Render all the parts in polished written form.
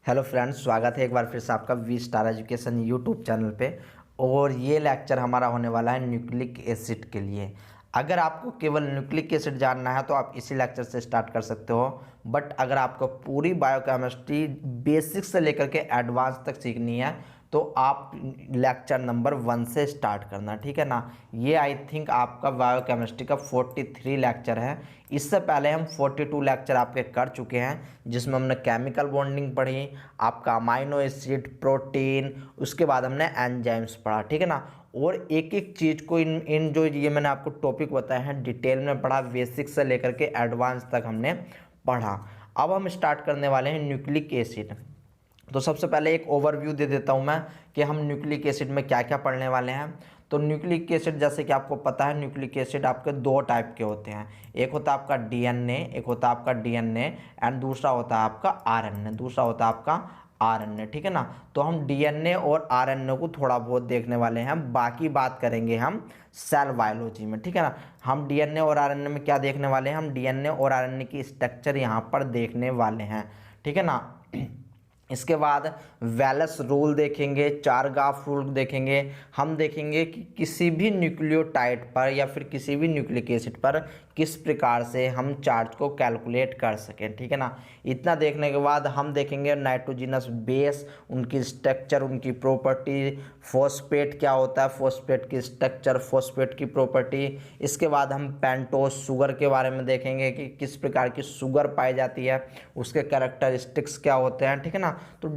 Hello friends, स्वागत है एक बार फिर से आपका V Star Education YouTube channel पे। और ये लेक्चर हमारा होने वाला है न्यूक्लिक एसिड के लिए। अगर आपको केवल न्यूक्लिक एसिड जानना है तो आप इसी लेक्चर से स्टार्ट कर सकते हो। बट अगर आपको पूरी बायोकेमिस्ट्री बेसिक से लेकर के एडवांस तक सीखनी है तो आप लेक्चर नंबर 1 से स्टार्ट करना, ठीक है ना। ये आई थिंक आपका बायोकेमिस्ट्री का 43 लेक्चर है। इससे पहले हम 42 लेक्चर आपके कर चुके हैं, जिसमें हमने केमिकल बॉन्डिंग पढ़ी, आपका अमाइनो एसिड, प्रोटीन, उसके बाद हमने एंजाइम्स पढ़ा, ठीक है ना। और एक एक चीज़ को इन इन जो ये मैंने आपको टॉपिक बताए हैं डिटेल में पढ़ा, बेसिक से लेकर के एडवांस तक हमने पढ़ा। अब हम स्टार्ट करने वाले हैं न्यूक्लिक एसिड। तो सबसे पहले एक ओवरव्यू दे देता हूं मैं कि हम न्यूक्लिक एसिड में क्या क्या पढ़ने वाले हैं। तो न्यूक्लिक एसिड, जैसे कि आपको पता है, न्यूक्लिक एसिड आपके दो टाइप के होते हैं। एक होता है आपका डीएनए, एंड दूसरा होता है आपका आरएनए, ठीक है ना। तो हम डीएनए और आरएनए को थोड़ा बहुत देखने वाले हैं, बाकी बात करेंगे हम सेल बायोलॉजी में, ठीक है ना। हम डीएनए और आरएनए में क्या देखने वाले हैं, हम डीएनए और आरएनए की स्ट्रक्चर यहाँ पर देखने वाले हैं, ठीक है ना। इसके बाद वेलस रूल देखेंगे, चारगाफ रूल देखेंगे। हम देखेंगे कि किसी भी न्यूक्लियोटाइड पर या फिर किसी भी न्यूक्लिक एसिड पर किस प्रकार से हम चार्ज को कैलकुलेट कर सकें, ठीक है ना। इतना देखने के बाद हम देखेंगे नाइट्रोजिनस बेस, उनकी स्ट्रक्चर, उनकी प्रॉपर्टी, फॉस्फेट क्या होता है, फॉस्फेट की स्ट्रक्चर, फॉस्फेट की प्रॉपर्टी। इसके बाद हम पेंटोस शुगर के बारे में देखेंगे कि किस प्रकार की शुगर पाई जाती है, उसके कैरेक्टरिस्टिक्स क्या होते हैं, ठीक है ना। तो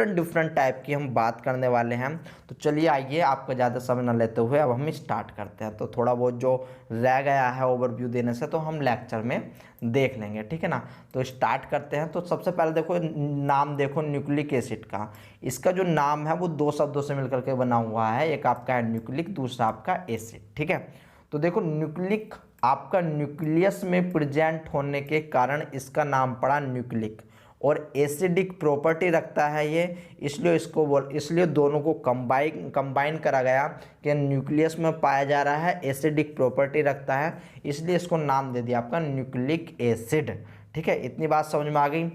डिफरेंट टाइप की हम बात करने वाले हैं। तो चलिए आइए, आपका ज़्यादा समय न लेते हुए अब हम स्टार्ट करते हैं। तो थोड़ा बहुत जो रह गया है ओवरव्यू देने से तो हम लेक्चर में देख लेंगे, ठीक है ना। तो स्टार्ट करते हैं। तो सबसे पहले देखो, नाम देखो न्यूक्लिक एसिड का। इसका जो नाम है वो दो शब्दों से मिलकर के बना हुआ है, एक आपका है न्यूक्लिक, दूसरा आपका एसिड, ठीक है। तो देखो, न्यूक्लिक आपका न्यूक्लियस में प्रेजेंट होने के कारण इसका नाम पड़ा न्यूक्लिक, और एसिडिक प्रॉपर्टी रखता है ये, इसलिए दोनों को कंबाइन करा गया कि न्यूक्लियस में पाया जा रहा है, एसिडिक प्रॉपर्टी रखता है, इसलिए इसको नाम दे दिया आपका न्यूक्लिक एसिड, ठीक है। इतनी बात समझ में आ गई।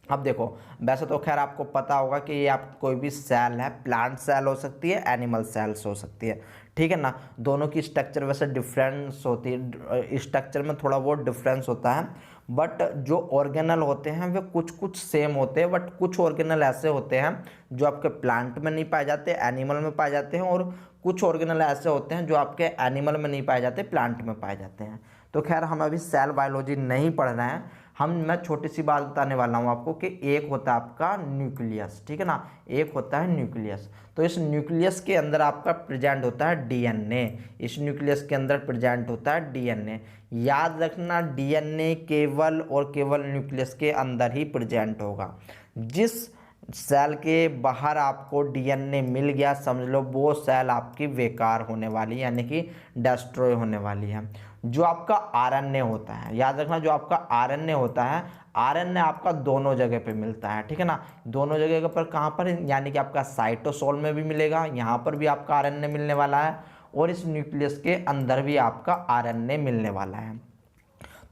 अब देखो, वैसे तो खैर आपको पता होगा कि ये आप कोई भी सेल है, प्लांट सेल हो सकती है, एनिमल सेल्स हो सकती है, ठीक है ना। दोनों की स्ट्रक्चर वैसे डिफरेंस होती है, स्ट्रक्चर में थोड़ा बहुत डिफरेंस होता है, बट जो ऑर्गेनल होते हैं वे कुछ कुछ सेम होते हैं। बट कुछ ऑर्गेनल ऐसे होते हैं जो आपके प्लांट में नहीं पाए जाते, एनिमल में पाए जाते हैं, और कुछ ऑर्गेनल ऐसे होते हैं जो आपके एनिमल में नहीं पाए जाते, प्लांट में पाए जाते हैं। तो खैर हम अभी सेल बायोलॉजी नहीं पढ़ रहे हैं, मैं छोटी सी बात बताने वाला हूँ आपको कि एक होता है आपका न्यूक्लियस, ठीक है ना, एक होता है न्यूक्लियस। तो इस न्यूक्लियस के अंदर आपका प्रेजेंट होता है डीएनए, इस न्यूक्लियस के अंदर प्रेजेंट होता है डीएनए। याद रखना, डीएनए केवल और केवल न्यूक्लियस के अंदर ही प्रेजेंट होगा। जिस सेल के बाहर आपको डीएनए मिल गया, समझ लो वो सेल आपकी बेकार होने वाली है, यानी कि डिस्ट्रॉय होने वाली है। जो आपका आरएनए होता है, याद रखना, जो आपका आरएनए होता है, आरएनए आपका दोनों जगह पे मिलता है, ठीक है ना। दोनों जगह पर कहाँ पर, यानी कि आपका साइटोसोल में भी मिलेगा, यहाँ पर भी आपका आरएनए मिलने वाला है, और इस न्यूक्लियस के अंदर भी आपका आरएनए मिलने वाला है।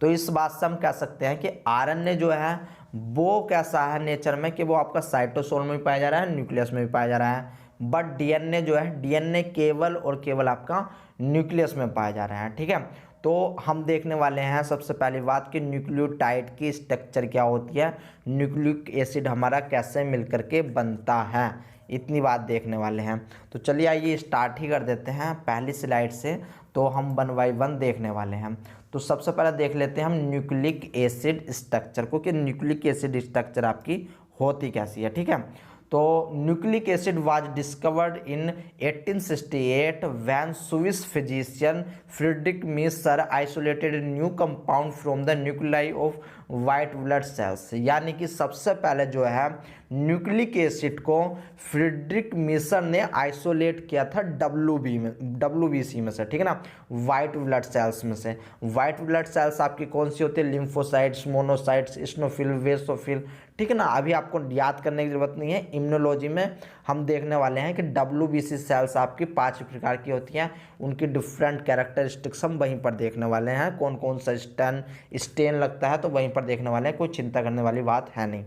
तो इस बात से हम कह सकते हैं कि आरएनए जो है वो कैसा है नेचर में, कि वो आपका साइटोसोल में भी पाया जा रहा है, न्यूक्लियस में भी पाया जा रहा है। बट डीएनए जो है, डीएनए केवल और केवल आपका न्यूक्लियस में पाया जा रहा है, ठीक है। तो हम देखने वाले हैं सबसे पहली बात कि न्यूक्लियोटाइड की स्ट्रक्चर क्या होती है, न्यूक्लिक एसिड हमारा कैसे मिलकर के बनता है, इतनी बात देखने वाले हैं। तो चलिए आइए स्टार्ट ही कर देते हैं पहली स्लाइड से। तो हम 1 बाय 1 देखने वाले हैं। तो सबसे पहले देख लेते हैं हम न्यूक्लिक एसिड स्ट्रक्चर को, कि न्यूक्लिक एसिड स्ट्रक्चर आपकी होती कैसी है, ठीक है। तो nucleic acid was discovered in 1868 when Swiss physician Friedrich Meeser isolated new compound from the nuclei of white blood cells. यानी कि सबसे पहले जो है न्यूक्लिक एसिड को फ्रीडरिक मीसर ने आइसोलेट किया था डब्ल्यूबीसी में से, ठीक है ना, वाइट ब्लड सेल्स में से। वाइट ब्लड सेल्स आपकी कौन सी होती है, लिम्फोसाइट्स, मोनोसाइट्स, इस्नोफिल, वेसोफिल, ठीक है ना। अभी आपको याद करने की जरूरत नहीं है, इम्यूनोलॉजी में हम देखने वाले हैं कि डब्ल्यूबीसी सेल्स आपकी 5 प्रकार की होती हैं, उनकी डिफरेंट कैरेक्टरिस्टिक्स हम वहीं पर देखने वाले हैं। कौन कौन सा स्टेन लगता है तो वहीं पर देखने वाले हैं, कोई चिंता करने वाली बात है नहीं।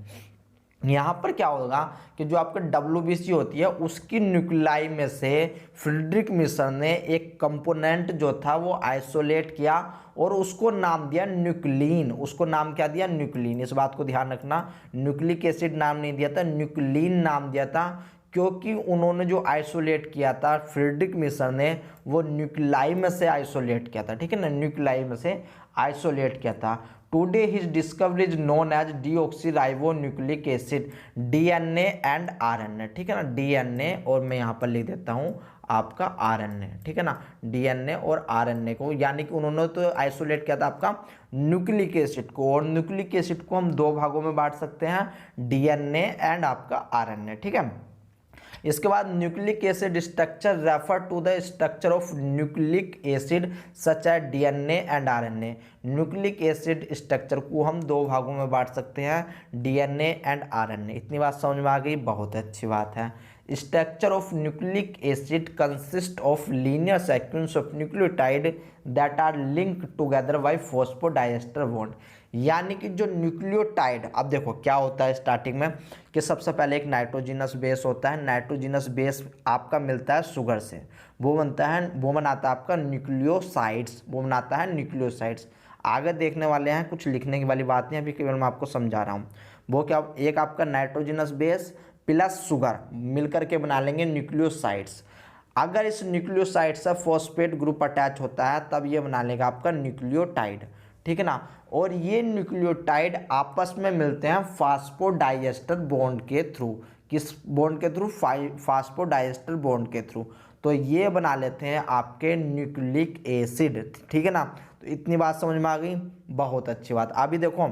यहाँ पर क्या होगा कि जो आपका WBC होती है उसकी न्यूक्लियाई में से फ्रेडरिक मिशर ने एक कंपोनेंट जो था वो आइसोलेट किया और उसको नाम दिया न्यूक्लिन। उसको नाम क्या दिया? न्यूक्लिन। इस बात को ध्यान रखना, न्यूक्लिक एसिड नाम नहीं दिया था, न्यूक्लिन नाम दिया था, क्योंकि उन्होंने जो आइसोलेट किया था फ्रेडरिक मिशर ने वो न्यूक्लियाई में से आइसोलेट किया था, ठीक है ना, न्यूक्लियाई में से आइसोलेट किया था। Today his discovery is known as deoxyribonucleic acid, DNA and RNA, ठीक है ना, डीएनए और मैं यहाँ पर लिख देता हूँ आपका आरएनए, ठीक है ना, डीएनए और आरएनए को, यानी कि उन्होंने तो आइसोलेट किया था आपका न्यूक्लिक एसिड को, और न्यूक्लिक एसिड को हम दो भागों में बांट सकते हैं, डीएनए एंड आपका आरएनए, ठीक है। इसके बाद nucleic acid structure refer to the structure of nucleic acid such as DNA and RNA. Nucleic acid structure को हम दो भागों में बांट सकते हैं, डीएनए एंड आरएनए। इतनी बात समझ में आ गई, बहुत अच्छी बात है। Structure of nucleic acid consist of linear sequence of nucleotide that are linked together by phosphodiester bond. यानी कि जो न्यूक्लियोटाइड, अब देखो क्या होता है स्टार्टिंग में कि सबसे पहले एक नाइट्रोजिनस बेस होता है, नाइट्रोजिनस बेस आपका मिलता है शुगर से, वो बनाता है आपका न्यूक्लियोसाइड्स, वो बनाता है न्यूक्लियोसाइड्स। आगे देखने वाले हैं, कुछ लिखने की वाली बात नहीं, अभी केवल मैं आपको समझा रहा हूँ। वो क्या, एक आपका नाइट्रोजिनस बेस प्लस शुगर मिलकर के बना लेंगे न्यूक्लियोसाइड्स। अगर इस न्यूक्लियोसाइड से फॉस्फेट ग्रुप अटैच होता है तब ये बना लेगा आपका न्यूक्लियोटाइड, ठीक है ना। और ये न्यूक्लियोटाइड आपस में मिलते हैं फास्फोडाइएस्टर बॉन्ड के थ्रू। किस बॉन्ड के थ्रू? फास्फोडाइएस्टर बॉन्ड के थ्रू। तो ये बना लेते हैं आपके न्यूक्लिक एसिड, ठीक है ना। तो इतनी बात समझ में आ गई, बहुत अच्छी बात। अभी देखो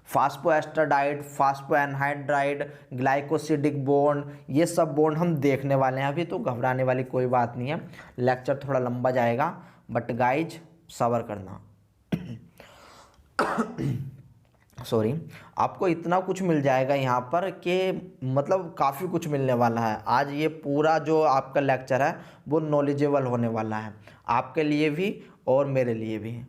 फास्फोएस्टरडाइड, फास्फोएनहाइड्राइड, ग्लाइकोसिडिक बॉन्ड, ये सब बॉन्ड हम देखने वाले हैं अभी, तो घबराने वाली कोई बात नहीं है। लेक्चर थोड़ा लंबा जाएगा बट गाइज सब्र करना। सॉरी, आपको इतना कुछ मिल जाएगा यहाँ पर कि मतलब काफ़ी कुछ मिलने वाला है। आज ये पूरा जो आपका लेक्चर है वो नॉलेजेबल होने वाला है आपके लिए भी और मेरे लिए भी।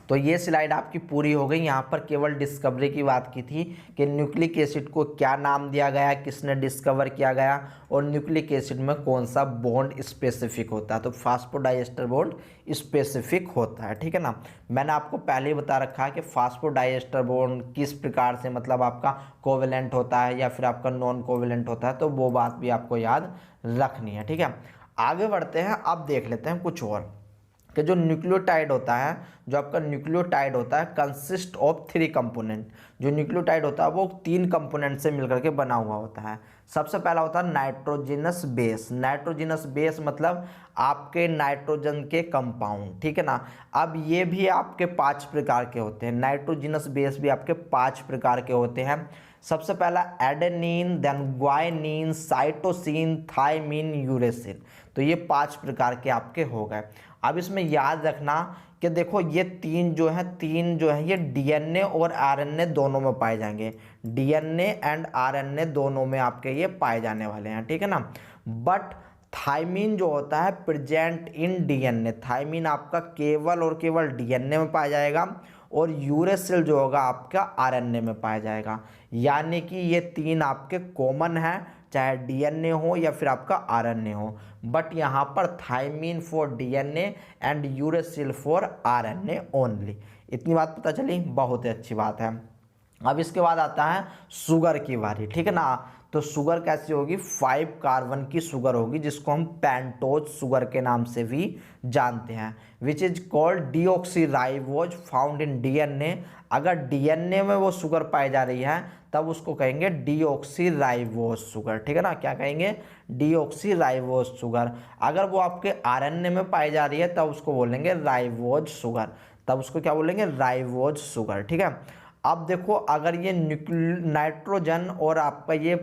तो ये स्लाइड आपकी पूरी हो गई। यहाँ पर केवल डिस्कवरी की बात की थी कि न्यूक्लिक एसिड को क्या नाम दिया गया, किसने डिस्कवर किया गया, और न्यूक्लिक एसिड में कौन सा बॉन्ड स्पेसिफिक होता है। तो फास्फोडाइएस्टर बॉन्ड स्पेसिफिक होता है, ठीक है ना। मैंने आपको पहले ही बता रखा है कि फास्फोडाइएस्टर बॉन्ड किस प्रकार से मतलब आपका कोवेलेंट होता है या फिर आपका नॉन कोवेलेंट होता है, तो वो बात भी आपको याद रखनी है, ठीक है। आगे बढ़ते हैं, अब देख लेते हैं कुछ और कि जो न्यूक्लियोटाइड होता है, जो आपका न्यूक्लियोटाइड होता है कंसिस्ट ऑफ 3 कंपोनेंट। जो न्यूक्लियोटाइड होता है वो 3 कंपोनेंट से मिलकर के बना हुआ होता है। सबसे पहला होता है नाइट्रोजनस बेस। नाइट्रोजनस बेस मतलब आपके नाइट्रोजन के कंपाउंड, ठीक है ना। अब ये भी आपके 5 प्रकार के होते हैं, नाइट्रोजनस बेस भी आपके 5 प्रकार के होते हैं। सबसे पहला adenine, then guanine, cytosine, thymine, uracil. तो ये 5 प्रकार के आपके हो गए। अब इसमें याद रखना कि देखो ये तीन जो है ये डीएनए और आरएनए दोनों में पाए जाएंगे, डीएनए एंड आरएनए दोनों में आपके ये पाए जाने वाले हैं, ठीक है ना। बट थाइमिन जो होता है प्रेजेंट इन डीएनए, थाइमिन आपका केवल और केवल डीएनए में पाया जाएगा, और यूरेसिल जो होगा आपका आरएनए में पाया जाएगा। यानी कि ये 3 आपके कॉमन हैं, चाहे डीएनए हो या फिर आपका आरएनए हो। बट यहाँ पर thymine for DNA and uracil for RNA only. इतनी बात पता चली, बहुत ही अच्छी बात है। अब इसके बाद आता है शुगर की बारी, ठीक है ना। तो शुगर कैसी होगी? 5 कार्बन की शुगर होगी, जिसको हम पेंटोज शुगर के नाम से भी जानते हैं, which is called deoxyribose found in DNA. अगर डीएनए में वो शुगर पाई जा रही है तब उसको कहेंगे डीऑक्सीराइबोज शुगर, ठीक है ना। क्या कहेंगे? Deoxyribose sugar. अगर वो आपके आरएनए में पाई जा रही है तब उसको बोलेंगे राइबोज शुगर, तब उसको क्या बोलेंगे? राइबोज शुगर, ठीक है। अब देखो अगर ये नाइट्रोजन और आपका ये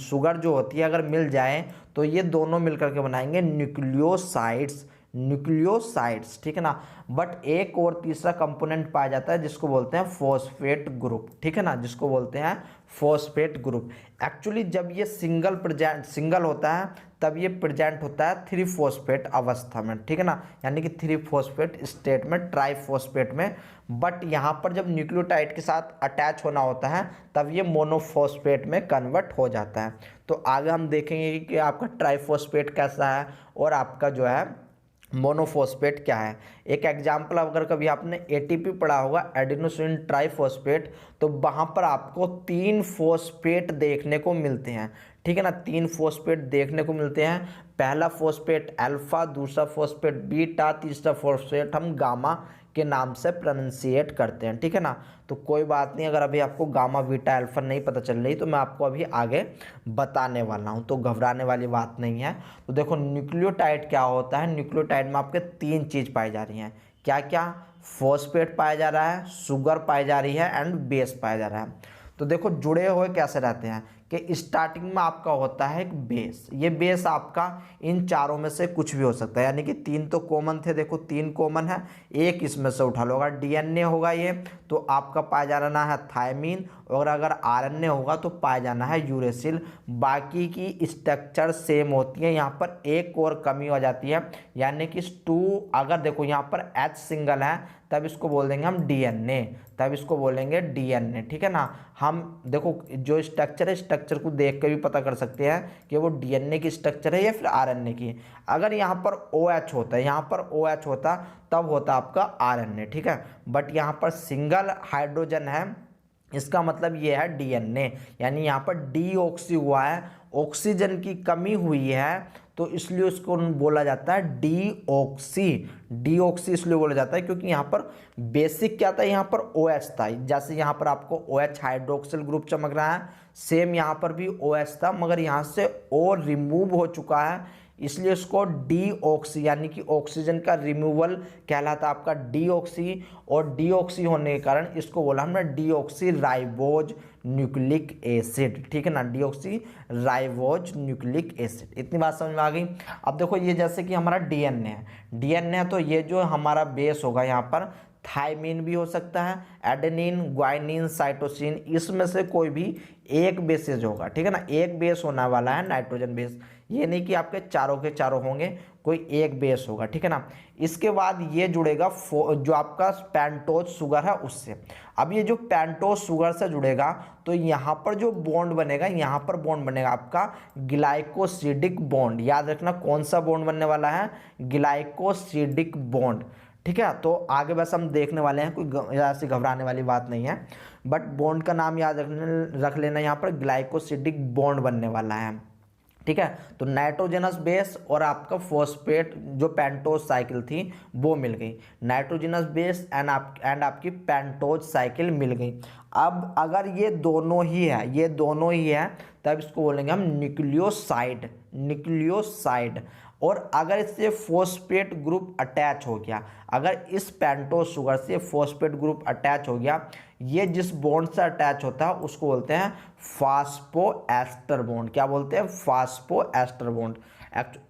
शुगर जो होती है अगर मिल जाए तो ये दोनों मिलकर के बनाएंगे न्यूक्लियोसाइड्स, न्यूक्लियोसाइड्स, ठीक है ना। बट एक और तीसरा कंपोनेंट पाया जाता है जिसको बोलते हैं फॉस्फेट ग्रुप, ठीक है ना, जिसको बोलते हैं फॉस्फेट ग्रुप। एक्चुअली जब ये सिंगल होता है तब ये प्रेजेंट होता है 3 फॉस्फेट अवस्था में, ठीक है ना, यानी कि 3 फॉस्फेट स्टेट में, ट्राइफॉस्फेट में। बट यहाँ पर जब न्यूक्लियोटाइड के साथ अटैच होना होता है तब ये मोनोफॉस्फेट में कन्वर्ट हो जाता है। तो आगे हम देखेंगे कि आपका ट्राइफॉस्फेट कैसा है और आपका जो है मोनोफॉस्फेट क्या है। एक एग्जाम्पल, अगर कभी आपने एटीपी पढ़ा होगा, एडिनोसिन ट्राइफॉस्फेट, तो वहाँ पर आपको 3 फॉस्फेट देखने को मिलते हैं, ठीक है ना, 3 फॉस्फेट देखने को मिलते हैं। पहला फॉस्फेट अल्फा, दूसरा फॉस्फेट बीटा, तीसरा फॉस्फेट हम गामा के नाम से प्रोनाउंसिएट करते हैं, ठीक है ना। तो कोई बात नहीं, अगर अभी आपको गामा बीटा अल्फा नहीं पता चल रही तो मैं आपको अभी आगे बताने वाला हूं, तो घबराने वाली बात नहीं है। तो देखो न्यूक्लियोटाइड क्या होता है, न्यूक्लियोटाइड में आपके 3 चीज़ पाई जा रही हैं। क्या क्या? फॉस्फेट पाया जा रहा है, शुगर पाई जा रही है एंड बेस पाया जा रहा है। तो देखो जुड़े हुए कैसे रहते हैं कि स्टार्टिंग में आपका होता है एक बेस, ये बेस आपका इन चारों में से कुछ भी हो सकता है, यानी कि 3 तो कॉमन थे, देखो 3 कॉमन है, एक इसमें से उठा लो। अगर डीएनए होगा ये तो आपका पाया जाना है थायमीन, और अगर आरएनए होगा तो पाया जाना है यूरेसिल। बाकी की स्ट्रक्चर सेम होती है, यहाँ पर एक और कमी हो जाती है, यानी कि 2, अगर देखो यहाँ पर H सिंगल है तब इसको बोल देंगे हम डीएनए, तब इसको बोलेंगे डीएनए, ठीक है ना। हम देखो जो स्ट्रक्चर है, स्ट्रक्चर को देख कर भी पता कर सकते हैं कि वो डीएनए की स्ट्रक्चर है या फिर आरएनए की। अगर यहाँ पर OH होता है, यहाँ पर OH होता तब होता आपका आरएनए, ठीक है। बट यहाँ पर सिंगल हाइड्रोजन है, इसका मतलब ये है डीएनए, यानी यहाँ पर डीऑक्सी हुआ है, ऑक्सीजन की कमी हुई है, तो इसलिए उसको बोला जाता है डीऑक्सी। डीऑक्सी इसलिए बोला जाता है क्योंकि यहाँ पर बेसिक क्या था, यहाँ पर OH था, जैसे यहाँ पर आपको OH हाइड्रोक्सिल ग्रुप चमक रहा है, सेम यहाँ पर भी OH था, मगर यहाँ से O रिमूव हो चुका है, इसलिए इसको डीऑक्सी यानी कि ऑक्सीजन का रिमूवल कहलाता आपका डीऑक्सी, और डीऑक्सी होने के कारण इसको बोला हमने डीऑक्सी राइबोज न्यूक्लिक एसिड, ठीक है ना, डीऑक्सी राइबोज न्यूक्लिक एसिड। इतनी बात समझ में आ गई। अब देखो ये जैसे कि हमारा डीएनए है, डीएनए है तो ये जो हमारा बेस होगा यहाँ पर थायमीन भी हो सकता है, एडेनिन, ग्वाइनिन, साइटोसिन, इसमें से कोई भी एक बेसेज होगा, ठीक है ना, एक बेस होने वाला है नाइट्रोजन बेस, ये नहीं कि आपके चारों के चारों होंगे, कोई एक बेस होगा, ठीक है ना। इसके बाद ये जुड़ेगा जो आपका पेंटोज शुगर है उससे। अब ये जो पेंटोज शुगर से जुड़ेगा तो यहाँ पर जो बॉन्ड बनेगा, यहाँ पर बॉन्ड बनेगा आपका ग्लाइकोसिडिक बॉन्ड। याद रखना कौन सा बॉन्ड बनने वाला है, ग्लाइकोसिडिक बॉन्ड, ठीक है। तो आगे बस हम देखने वाले हैं, कोई ज़्यादा से घबराने वाली बात नहीं है, बट बॉन्ड का नाम याद रख लेना, यहाँ पर ग्लाइकोसिडिक बॉन्ड बनने वाला है, ठीक है। तो नाइट्रोजनस बेस और आपका फॉस्फेट जो पेंटोज साइकिल थी वो मिल गई, नाइट्रोजनस बेस एंड आपकी पेंटोज साइकिल मिल गई। अब अगर ये दोनों ही है, ये दोनों ही है, तब इसको बोलेंगे हम न्यूक्लियोसाइड, न्यूक्लियोसाइड। और अगर इससे फॉस्फेट ग्रुप अटैच हो गया, अगर इस पेंटोज शुगर से फॉस्फेट ग्रुप अटैच हो गया, ये जिस बॉन्ड से अटैच होता है उसको बोलते हैं फास्फोएस्टर बॉन्ड। क्या बोलते हैं? फास्फोएस्टर बॉन्ड।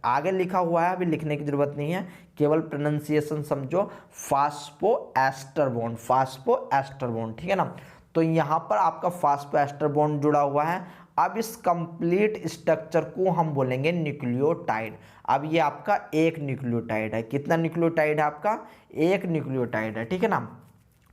आगे लिखा हुआ है, अभी लिखने की जरूरत नहीं है, केवल प्रोनाउंसिएशन समझो, फास्फोएस्टर बॉन्ड, फास्फोएस्टर बॉन्ड, ठीक है ना। तो यहाँ पर आपका फास्फोएस्टर बॉन्ड जुड़ा हुआ है। अब इस कंप्लीट स्ट्रक्चर को हम बोलेंगे न्यूक्लियोटाइड। अब ये आपका एक न्यूक्लियोटाइड है, कितना न्यूक्लियोटाइड है आपका? एक न्यूक्लियोटाइड है, ठीक है ना।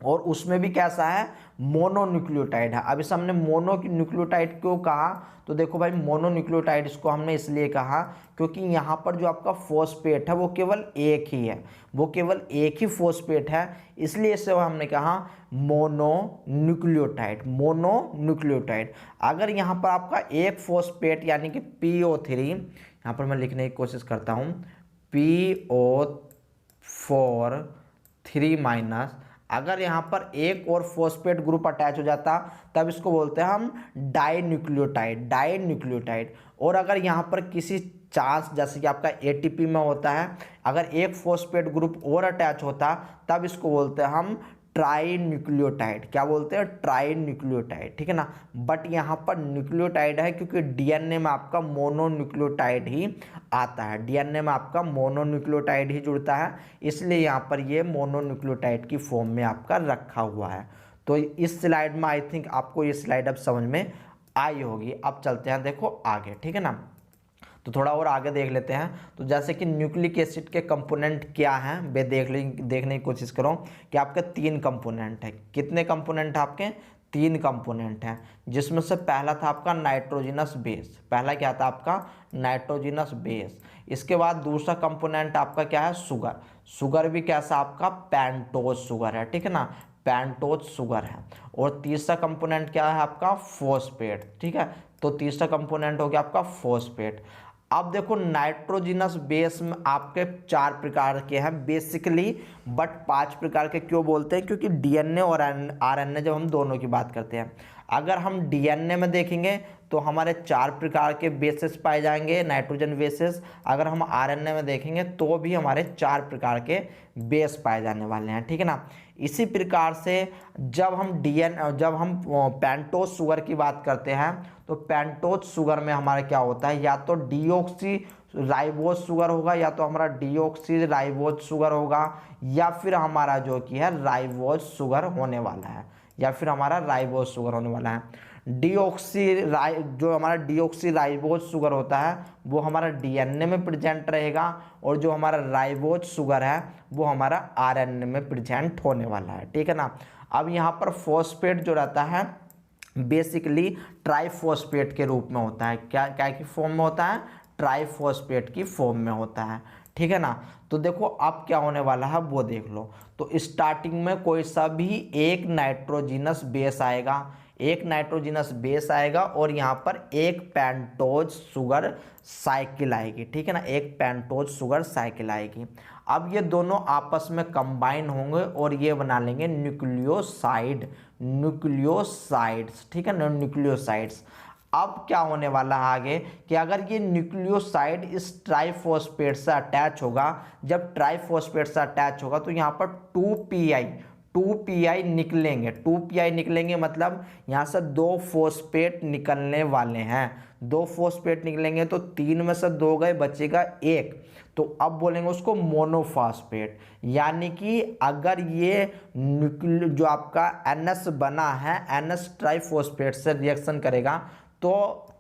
और उसमें भी कैसा है? मोनोन्यूक्लियोटाइड है। अब इस हमने मोनोन्यूक्लियोटाइड क्यों कहा? तो देखो भाई, मोनोन्यूक्लियोटाइड इसको हमने इसलिए कहा क्योंकि यहाँ पर जो आपका फॉस्फेट है वो केवल एक ही है, वो केवल एक ही फॉस्फेट है, इसलिए इसे हमने कहा मोनोन्यूक्लियोटाइड, मोनोन्यूक्लियोटाइड। अगर यहाँ पर आपका एक फॉस्फेट यानी कि PO3, यहाँ पर मैं लिखने की कोशिश करता हूँ, PO4 अगर यहाँ पर एक और फॉस्फेट ग्रुप अटैच हो जाता तब इसको बोलते हैं हम डाइन्यूक्लियोटाइड, डाइन्यूक्लियोटाइड। और अगर यहाँ पर किसी चांस, जैसे कि आपका ATP में होता है, अगर एक फॉस्फेट ग्रुप और अटैच होता तब इसको बोलते हैं हम ट्राई न्यूक्लियोटाइड। क्या बोलते हैं? ट्राई न्यूक्लियोटाइड, ठीक है ना। बट यहाँ पर न्यूक्लियोटाइड है क्योंकि डीएनए में आपका मोनोन्यूक्लियोटाइड ही आता है, डीएनए में आपका मोनोन्यूक्लियोटाइड ही जुड़ता है, इसलिए यहाँ पर ये मोनोन्यूक्लियोटाइड की फॉर्म में आपका रखा हुआ है। तो इस स्लाइड में आई थिंक आपको ये स्लाइड अब समझ में आई होगी। अब चलते हैं देखो आगे, ठीक है ना। तो थोड़ा और आगे देख लेते हैं। तो जैसे कि न्यूक्लिक एसिड के कंपोनेंट क्या हैं वे देखने की कोशिश करो कि आपके 3 कंपोनेंट है। कितने कंपोनेंट है आपके? 3 कंपोनेंट हैं, जिसमें से पहला था आपका नाइट्रोजिनस बेस। पहला क्या था आपका? Nitrogenous base. इसके बाद दूसरा कंपोनेंट आपका क्या है? शुगर। शुगर भी कैसा आपका? पेंटोज शुगर है, ठीक है ना, पेंटोज शुगर है। और तीसरा कंपोनेंट क्या है आपका? फॉस्फेट, ठीक है। तो तीसरा कंपोनेंट हो गया आपका फॉस्फेट। अब देखो नाइट्रोजिनस बेस में आपके 4 प्रकार के हैं बेसिकली, बट 5 प्रकार के क्यों बोलते हैं? क्योंकि डीएनए और आरएनए जब हम दोनों की बात करते हैं, अगर हम डीएनए में देखेंगे तो हमारे 4 प्रकार के बेसेस पाए जाएंगे, नाइट्रोजन बेसेस। अगर हम आरएनए में देखेंगे तो भी हमारे 4 प्रकार के बेस पाए जाने वाले हैं, ठीक है ना। इसी प्रकार से जब हम पेंटोज शुगर की बात करते हैं तो पेंटोज शुगर में हमारा क्या होता है? या तो डीऑक्सी राइबोज शुगर होगा, या तो हमारा डीऑक्सी राइबोज शुगर होगा, या फिर हमारा जो कि है राइबोज शुगर होने वाला है, या फिर हमारा राइबोज शुगर होने वाला है। जो हमारा डीऑक्सी राइबोज शुगर होता है वो हमारा डीएनए में प्रेजेंट रहेगा, और जो हमारा राइबोज शुगर है वो हमारा आरएनए में प्रेजेंट होने वाला है, ठीक है ना। अब यहाँ पर फॉस्फेट जो रहता है बेसिकली ट्राइफॉस्फेट के रूप में होता है। क्या क्या की फॉर्म में होता है? ट्राइफॉस्फेट की फॉर्म में होता है, ठीक है ना। तो देखो अब क्या होने वाला है वो देख लो। तो स्टार्टिंग में कोई सा भी एक नाइट्रोजिनस बेस आएगा, एक नाइट्रोजिनस बेस आएगा, और यहाँ पर एक पेंटोज शुगर साइकिल आएगी, ठीक है ना, एक पेंटोज शुगर साइकिल आएगी। अब ये दोनों आपस में कंबाइन होंगे और ये बना लेंगे न्यूक्लियोसाइड्स, ठीक है ना, न्यूक्लियोसाइड्स। अब क्या होने वाला है आगे कि अगर ये न्यूक्लियोसाइड इस ट्राइफॉस्फेट से अटैच होगा, जब ट्राइफॉस्फेट से अटैच होगा तो यहाँ पर 2 पी आई निकलेंगे, मतलब यहाँ से 2 फॉस्फेट निकलने वाले हैं। 2 फॉस्फेट निकलेंगे तो 3 में से 2 गए, बचेगा 1। तो अब बोलेंगे उसको मोनोफॉस्फेट। यानी कि अगर ये जो आपका NS बना है, NS ट्राइफॉस्फेट से रिएक्शन करेगा तो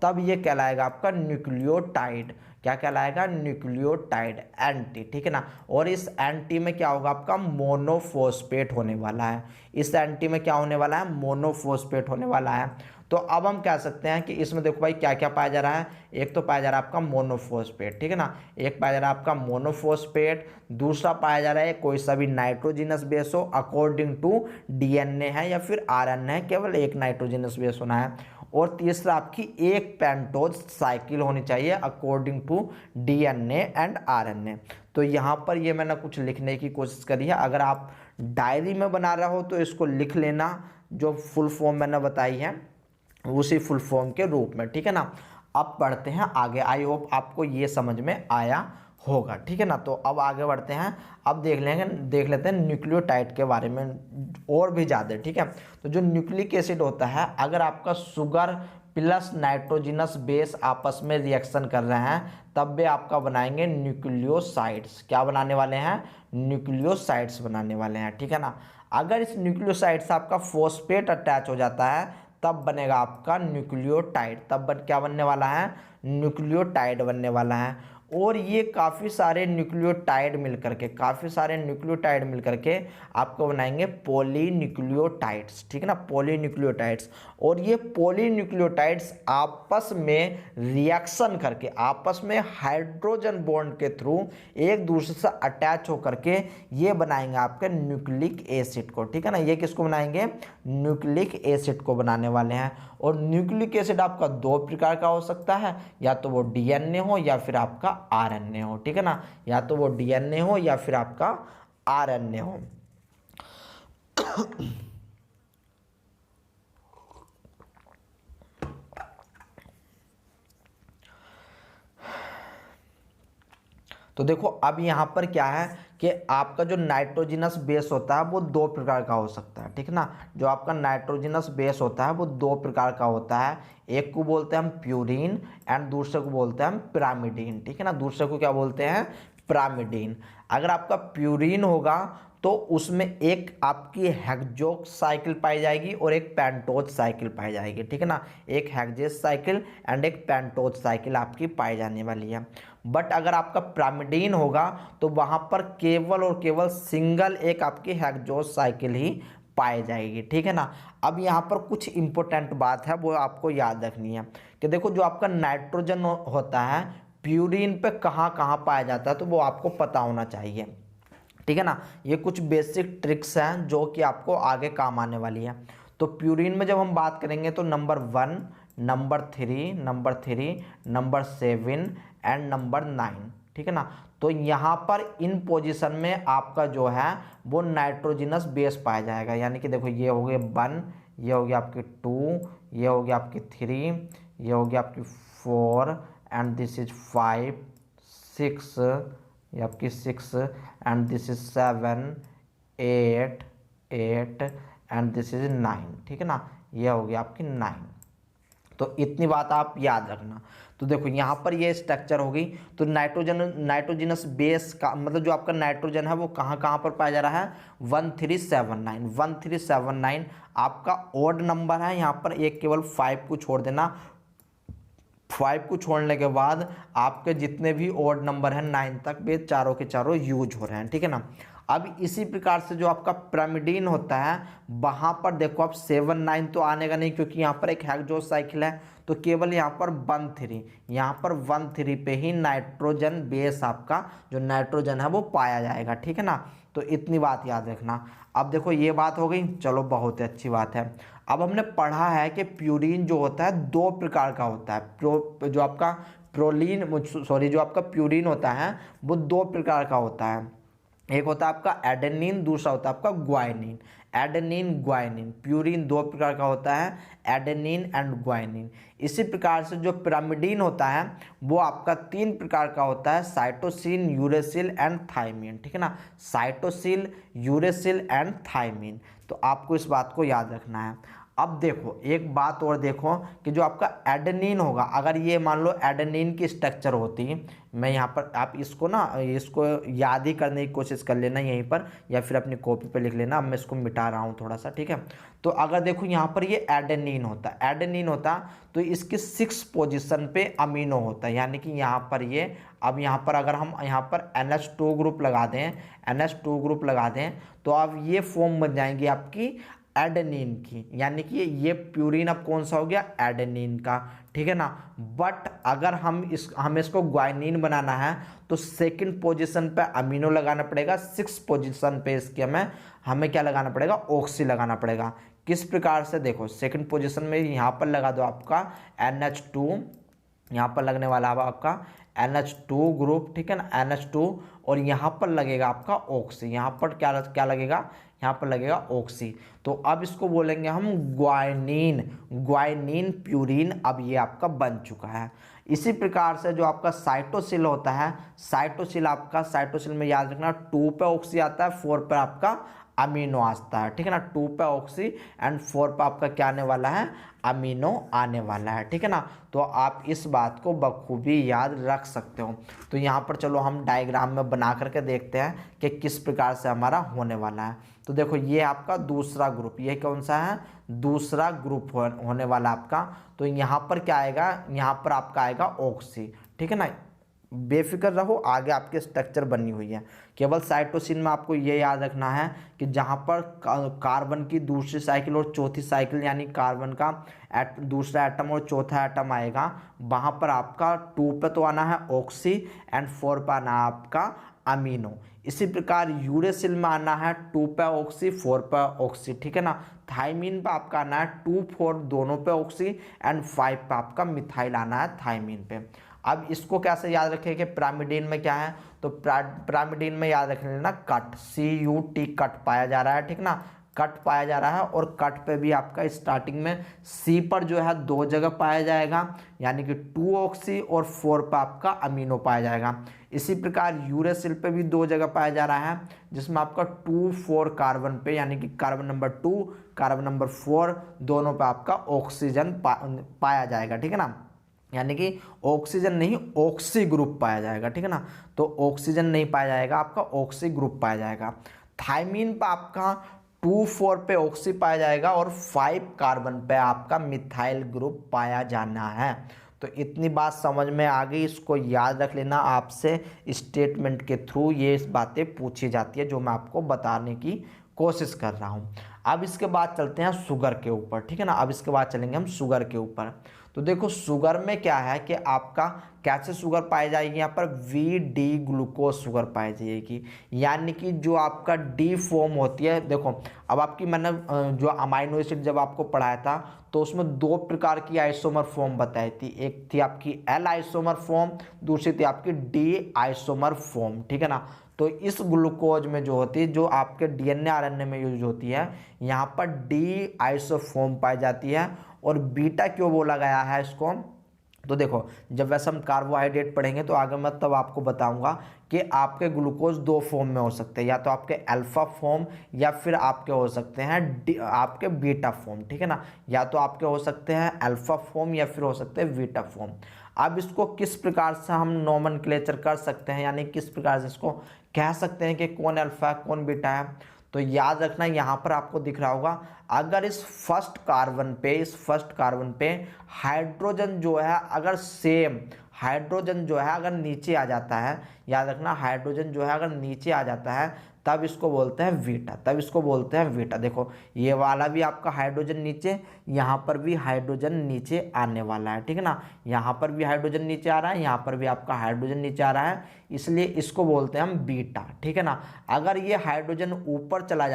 तब ये कहलाएगा आपका न्यूक्लियोटाइड। क्या कहलाएगा? न्यूक्लियोटाइड, एंटी, ठीक है ना। और इस एंटी में क्या होगा आपका? मोनोफॉस्फेट होने वाला है। इस एंटी में क्या होने वाला है? मोनोफॉस्फेट होने वाला है। तो अब हम कह सकते हैं कि इसमें देखो भाई क्या क्या पाया जा रहा है। एक तो पाया जा रहा है आपका मोनोफॉस्फेट, ठीक है ना, एक पाया जा रहा है आपका मोनोफॉस्फेट। दूसरा पाया जा रहा है कोई सा भी नाइट्रोजिनस बेस हो अकॉर्डिंग टू डीएनए है या फिर आरएनए है, केवल एक नाइट्रोजिनस बेस होना है। और तीसरा आपकी एक पेंटोज साइकिल होनी चाहिए according to DNA and RNA. तो यहाँ पर ये मैंने कुछ लिखने की कोशिश करी है। अगर आप डायरी में बना रहे हो तो इसको लिख लेना, जो फुल फॉर्म मैंने बताई है उसी फुल फॉर्म के रूप में, ठीक है ना। अब बढ़ते हैं आगे। आई होप आपको ये समझ में आया होगा, ठीक है ना। तो अब आगे बढ़ते हैं। अब देख लेते हैं न्यूक्लियोटाइड के बारे में और भी ज़्यादा, ठीक है। तो जो न्यूक्लिक एसिड होता है, अगर आपका शुगर प्लस नाइट्रोजिनस बेस आपस में रिएक्शन कर रहे हैं तब वे आपका बनाएंगे न्यूक्लियोसाइड्स। क्या बनाने वाले हैं? न्यूक्लियोसाइड्स बनाने वाले हैं, ठीक है ना। अगर इस न्यूक्लियोसाइड से आपका फॉस्फेट अटैच हो जाता है तब बनेगा आपका न्यूक्लियोटाइड। क्या बनने वाला है? न्यूक्लियोटाइड बनने वाला है। और ये काफ़ी सारे न्यूक्लियोटाइड मिल करके आपको बनाएंगे पॉलीन्यूक्लियोटाइड्स, ठीक है ना, पॉलीन्यूक्लियोटाइड्स। और ये पॉलीन्यूक्लियोटाइड्स आपस में रिएक्शन करके, आपस में हाइड्रोजन बॉन्ड के थ्रू एक दूसरे से अटैच होकर के ये बनाएंगे आपके न्यूक्लिक एसिड को, ठीक है ना। ये किसको बनाएंगे? न्यूक्लिक एसिड को बनाने वाले हैं। और न्यूक्लिक एसिड आपका 2 प्रकार का हो सकता है, या तो वो डीएनए हो या फिर आपका आरएनए हो, ठीक है ना, या तो वो डीएनए हो या फिर आपका आरएनए हो। तो देखो अब यहाँ पर क्या है कि आपका जो नाइट्रोजिनस बेस होता है वो 2 प्रकार का हो सकता है, ठीक है ना। जो आपका नाइट्रोजिनस बेस होता है वो 2 प्रकार का होता है। एक को बोलते हैं हम प्यूरिन एंड दूसरे को बोलते हैं हम पिरामिडीन, ठीक है ना। दूसरे को क्या बोलते हैं? पिरामिडीन। अगर आपका प्यूरीन होगा तो उसमें एक आपकी हेक्सोक्स साइकिल पाई जाएगी और एक पेंटोज साइकिल पाई जाएगी, ठीक है ना। एक हेक्सेस साइकिल एंड एक पेंटोज साइकिल आपकी पाई जाने वाली है। बट अगर आपका पिरामिडीन होगा तो वहाँ पर केवल और केवल सिंगल एक आपकी हेक्सोस साइकिल ही पाई जाएगी, ठीक है ना। अब यहाँ पर कुछ इंपॉर्टेंट बात है वो आपको याद रखनी है कि देखो जो आपका नाइट्रोजन होता है प्यूरीन पे कहाँ कहाँ पाया जाता है तो वो आपको पता होना चाहिए, ठीक है ना। ये कुछ बेसिक ट्रिक्स हैं जो कि आपको आगे काम आने वाली है। तो प्यूरीन में जब हम बात करेंगे तो number 1, number 3, number 7 and number 9, ठीक है ना। तो यहाँ पर इन पोजीशन में आपका जो है वो नाइट्रोजिनस बेस पाया जाएगा, यानी कि देखो ये हो गए 1, ये हो गया आपकी 2, ये हो गया आपकी 3, ये हो गया आपकी 4 एंड दिस इज 5, 6, ये आपकी 6 and this is 7, 8 and this is 9, ठीक है ना। ये हो गया आपकी 9। तो इतनी बात आप याद रखना। तो देखो यहाँ पर ये स्ट्रक्चर होगी। तो नाइट्रोजनस बेस का मतलब जो आपका नाइट्रोजन है वो कहाँ कहाँ पर पाया जा रहा है 1379 आपका ऑड नंबर है। यहाँ पर एक केवल 5 को छोड़ देना, 5 को छोड़ने के बाद आपके जितने भी ऑड नंबर हैं 9 तक वे चारों के चारों यूज हो रहे हैं, ठीक है ना। अब इसी प्रकार से जो आपका पिरामिडीन होता है वहाँ पर देखो आप 7, 9 तो आने का नहीं क्योंकि यहाँ पर एक हेक्सोस साइकिल है। तो केवल यहाँ पर 1, 3, यहाँ पर 1, 3 पे ही नाइट्रोजन बेस आपका जो नाइट्रोजन है वो पाया जाएगा, ठीक है ना। तो इतनी बात याद रखना। अब देखो ये बात हो गई, चलो बहुत ही अच्छी बात है। अब हमने पढ़ा है कि प्यूरीन जो होता है 2 प्रकार का होता है। जो आपका जो आपका प्यूरीन होता है वो 2 प्रकार का होता है। एक होता है आपका एडेनिन, दूसरा होता है आपका ग्वाइनिन। एडेनिन ग्वाइनिन, प्यूरीन 2 प्रकार का होता है, एडेनिन एंड ग्वाइनिन। इसी प्रकार से जो पिरामिडीन होता है वो आपका 3 प्रकार का होता है, साइटोसिन, यूरेसिल एंड थायमीन, ठीक है ना। साइटोसिल, यूरेसिल एंड थायमीन। तो आपको इस बात को याद रखना है। अब देखो एक बात और देखो कि जो आपका एडेनिन होगा, अगर ये मान लो एडेनिन की स्ट्रक्चर होती, मैं यहाँ पर आप इसको याद ही करने की कोशिश कर लेना यहीं पर या फिर अपनी कॉपी पे लिख लेना। अब मैं इसको मिटा रहा हूँ थोड़ा सा, ठीक है। तो अगर देखो यहाँ पर ये एडेनिन होता तो इसकी 6 पोजीशन पे अमीनो होता है, यानी कि यहाँ पर ये अब यहाँ पर अगर हम यहाँ पर NH2 ग्रुप लगा दें तो अब ये फॉर्म बन जाएंगी आपकी एडेनिन की, यानी कि ये प्यूरीन अब कौन सा हो गया एडेनिन का, ठीक है ना। बट अगर हमें इसको ग्वाइनिन बनाना है तो 2nd पोजीशन पे अमीनो लगाना पड़ेगा, 6 पोजीशन पे इसके हमें क्या लगाना पड़ेगा ऑक्सी लगाना पड़ेगा। किस प्रकार से देखो 2nd पोजीशन में यहाँ पर लगा दो आपका NH2, यहाँ पर लगने वाला है आपका NH2 ग्रुप, ठीक है ना NH2, और यहाँ पर लगेगा आपका ऑक्सी। यहाँ पर क्या लगेगा, यहाँ पर लगेगा ऑक्सी। तो अब इसको बोलेंगे हम ग्वाइनिन प्यूरीन। अब ये आपका बन चुका है। इसी प्रकार से जो आपका साइटोसिल होता है, साइटोसिल में याद रखना 2 पे ऑक्सी आता है, 4 पे आपका अमीनो आता है, ठीक है ना। 2 पे ऑक्सी एंड 4 पे आपका क्या आने वाला है अमीनो आने वाला है, ठीक है ना। तो आप इस बात को बखूबी याद रख सकते हो। तो यहाँ पर चलो हम डायग्राम में बना करके देखते हैं कि किस प्रकार से हमारा होने वाला है। तो देखो ये आपका दूसरा ग्रुप, ये कौन सा है दूसरा ग्रुप होने वाला आपका। तो यहाँ पर क्या आएगा, यहाँ पर आपका आएगा ऑक्सी, ठीक है ना। बेफिक्र रहो, आगे आपके स्ट्रक्चर बनी हुई है। केवल साइटोसिन में आपको ये याद रखना है कि जहाँ पर कार्बन की दूसरी साइकिल और चौथी साइकिल यानी कार्बन का दूसरा एटम और चौथा एटम आएगा, वहाँ पर आपका 2 पे तो आना है ऑक्सी एंड 4 पे आना है आपका अमीनो। इसी प्रकार यूरेसिल में आना है 2 पे ऑक्सी 4 पे ऑक्सी, ठीक है ना। थायमीन पे आपका आना है 2, 4 दोनों पे ऑक्सी एंड 5 पे आपका मिथाइल आना है थायमीन पे। अब इसको कैसे याद रखें कि पिरामिडीन में क्या है, तो पिरामिडीन में याद रख लेना कट, CUT कट पाया जा रहा है, ठीक ना। कट पाया जा रहा है और कट पे भी आपका स्टार्टिंग में C पर जो है 2 जगह पाया जाएगा, यानी कि 2 ऑक्सी और 4 पे आपका अमीनो पाया जाएगा। इसी प्रकार यूरेसिल पे भी 2 जगह पाया जा रहा है, जिसमें आपका 2, 4 कार्बन पे यानी कि कार्बन नंबर 2 कार्बन नंबर 4 दोनों पे आपका ऑक्सीजन पाया जाएगा, ठीक है ना। यानी कि ऑक्सीजन नहीं ऑक्सी ग्रुप पाया जाएगा, ठीक है ना। तो ऑक्सीजन नहीं पाया जाएगा, आपका ऑक्सी ग्रुप पाया जाएगा। थायमीन पे आपका 2,4 पे ऑक्सी पाया जाएगा और 5 कार्बन पे आपका मिथाइल ग्रुप पाया जाना है। तो इतनी बात समझ में आ गई, इसको याद रख लेना, आपसे स्टेटमेंट के थ्रू ये बातें पूछी जाती है जो मैं आपको बताने की कोशिश कर रहा हूँ। अब इसके बाद चलते हैं शुगर के ऊपर, ठीक है ना। अब इसके बाद चलेंगे हम शुगर के ऊपर। तो देखो शुगर में क्या है कि आपका कैसे शुगर पाई जाएगी, यहाँ पर वी डी ग्लूकोज शुगर पाई जाएगी, यानी कि जो आपका डी फॉर्म होती है। देखो अब आपकी मैंने जो अमाइनो एसिड जब आपको पढ़ाया था तो उसमें 2 प्रकार की आइसोमर फॉर्म बताई थी, एक थी आपकी एल आइसोमर फॉर्म, दूसरी थी आपकी डी आइसोमर फॉर्म, ठीक है ना। तो इस ग्लूकोज में जो होती है, जो आपके डीएनए आरएनए में यूज होती है, यहाँ पर डी आइसोफॉर्म पाई जाती है। और बीटा क्यों बोला गया है इसको, तो देखो जब वैसे हम कार्बोहाइड्रेट पढ़ेंगे तो आगे मैं तब आपको बताऊंगा कि आपके ग्लूकोज 2 फॉर्म में हो सकते हैं, या तो आपके अल्फा फॉर्म या फिर आपके हो सकते हैं आपके बीटा फॉर्म, ठीक है ना। या तो आपके हो सकते हैं अल्फा फॉर्म या फिर हो सकते हैं बीटा फॉर्म। अब इसको किस प्रकार से हम नोमेनक्लेचर कर सकते हैं, यानी किस प्रकार से इसको कह सकते हैं कि कौन अल्फा है कौन बीटा है, तो याद रखना यहाँ पर आपको दिख रहा होगा, अगर इस फर्स्ट कार्बन पे हाइड्रोजन जो है अगर सेम हाइड्रोजन जो है अगर नीचे आ जाता है, याद रखना हाइड्रोजन जो है अगर नीचे आ जाता है तब इसको बोलते हैं बीटा। देखो ये वाला भी आपका हाइड्रोजन नीचे, यहाँ पर भी हाइड्रोजन नीचे आने वाला है, ठीक है ना। यहाँ पर भी हाइड्रोजन नीचे आ रहा है, यहाँ पर भी आपका हाइड्रोजन नीचे आ रहा है, इसलिए इसको बोलते हैं हम बीटा, ठीक है ना। अगर ये हाइड्रोजन ऊपर चला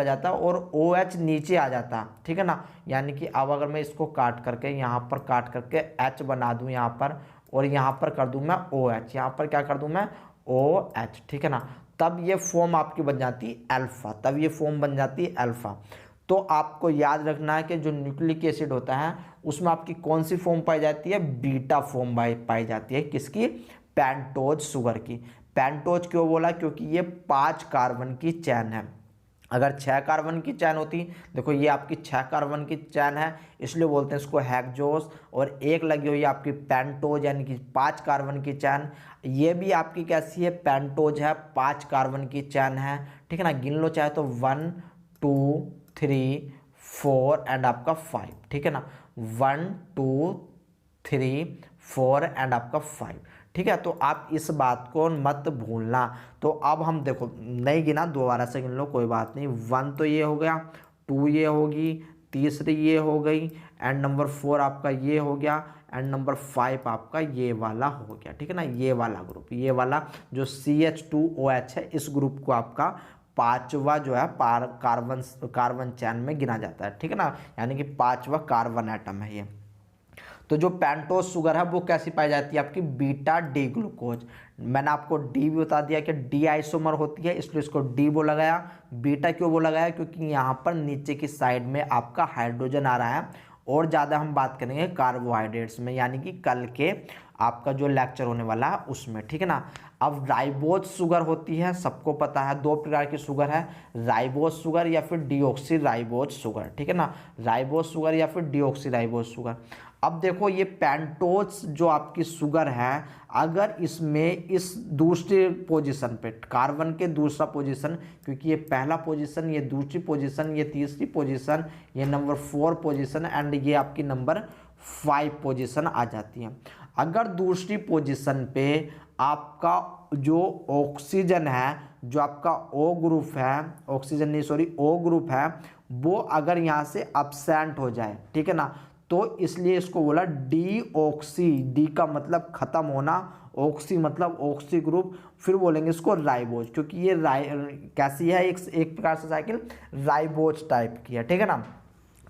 जाता और OH नीचे आ जाता, ठीक है ना। यानी कि अब अगर मैं इसको काट करके यहाँ पर काट करके H बना दूँ यहाँ पर, और यहाँ पर कर दूँ मैं OH, यहाँ पर क्या कर दूँ मैं OH, ठीक है ना। तब ये फॉर्म आपकी बन जाती है अल्फा। तो आपको याद रखना है कि जो न्यूक्लिक एसिड होता है उसमें आपकी कौन सी फॉर्म पाई जाती है, बीटा फॉर्म पाई जाती है, किसकी, पेंटोज शुगर की। पेंटोज क्यों बोला, क्योंकि ये 5 कार्बन की चैन है। अगर 6 कार्बन की चैन होती, देखो ये आपकी 6 कार्बन की चैन है इसलिए बोलते हैं इसको हेक्सोस, और एक लगी हुई है आपकी पेंटोज यानी कि 5 कार्बन की चैन, ये भी आपकी कैसी है, पेंटोज है, 5 कार्बन की चैन है, ठीक है ना। गिन लो चाहे तो 1 2 3 4 एंड आपका 5, ठीक है ना, 1 2 3 4 एंड आपका 5, ठीक है। तो आप इस बात को मत भूलना। तो अब हम देखो नहीं गिना, दोबारा से गिन लो, कोई बात नहीं। 1 तो ये हो गया, 2 ये होगी, तीसरी ये हो गई, एंड नंबर 4 आपका ये हो गया, एंड नंबर 5 आपका ये वाला हो गया, ठीक है ना। ये वाला ग्रुप, ये वाला जो CH2OH है, इस ग्रुप को आपका 5वां जो है कार्बन चैन में गिना जाता है, ठीक है ना। यानी कि 5वां कार्बन एटम है ये। तो जो पेंटोज शुगर है वो कैसी पाई जाती है, आपकी बीटा डी ग्लूकोज। मैंने आपको डी भी बता दिया कि डी आइसोमर होती है, इसलिए इसको डी बोला गया। बीटा क्यों बोला गया, क्योंकि यहाँ पर नीचे की साइड में आपका हाइड्रोजन आ रहा है। और ज़्यादा हम बात करेंगे कार्बोहाइड्रेट्स में, यानी कि कल के आपका जो लेक्चर होने वाला है उसमें, ठीक है ना। अब राइबोज शुगर होती है, सबको पता है 2 प्रकार की शुगर है, राइबोज शुगर या फिर डीऑक्सी राइबोज शुगर, ठीक है ना। राइबोज शुगर या फिर डीऑक्सी राइबोज शुगर। अब देखो ये पेंटोज जो आपकी शुगर है, अगर इसमें इस दूसरे पोजीशन पे कार्बन के दूसरा पोजीशन, क्योंकि ये पहला पोजीशन, ये दूसरी पोजीशन, ये तीसरी पोजीशन, ये नंबर 4 पोजीशन एंड ये आपकी नंबर 5 पोजीशन आ जाती है। अगर दूसरी पोजीशन पे आपका जो ऑक्सीजन है, जो आपका O ग्रुप है, ऑक्सीजन नहीं सॉरी O ग्रुप है, वो अगर यहाँ से अब्सेंट हो जाए, ठीक है ना, तो इसलिए इसको बोला डीऑक्सी। डी का मतलब खत्म होना, ऑक्सी मतलब ऑक्सी ग्रुप, फिर बोलेंगे इसको राइबोज, क्योंकि ये कैसी है, एक प्रकार से साइकिल राइबोज टाइप की है, ठीक है ना।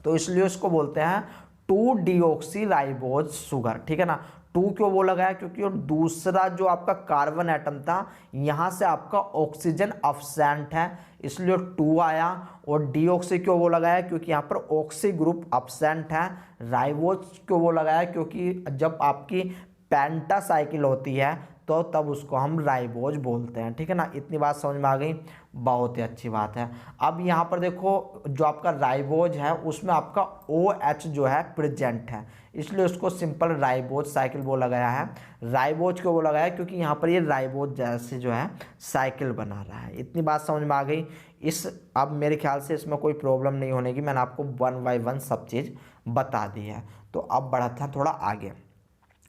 तो इसलिए इसको बोलते हैं 2 डीऑक्सी राइबोज शुगर, ठीक है ना। 2 क्यों बोला गया, क्योंकि दूसरा जो आपका कार्बन एटम था यहाँ से आपका ऑक्सीजन अब्सेंट है, इसलिए 2 आया। और डीऑक्सी क्यों बोला गया, क्योंकि यहाँ पर ऑक्सी ग्रुप अब्सेंट है। राइबोज क्यों बोला गया, क्योंकि जब आपकी पेंटा साइकिल होती है तो तो तब उसको हम राइबोज बोलते हैं, ठीक है ना। इतनी बात समझ में आ गई, बहुत ही अच्छी बात है। अब यहाँ पर देखो जो आपका राइबोज है उसमें आपका OH जो है प्रेजेंट है, इसलिए उसको सिंपल राइबोज साइकिल बोला गया है। राइबोज को बोला गया है क्योंकि यहाँ पर ये राइबोज जैसे जो है साइकिल बना रहा है। इतनी बात समझ में आ गई। अब मेरे ख्याल से इसमें कोई प्रॉब्लम नहीं होने की, मैंने आपको 1 बाय 1 सब चीज़ बता दी है। तो अब बढ़ते हैं थोड़ा आगे।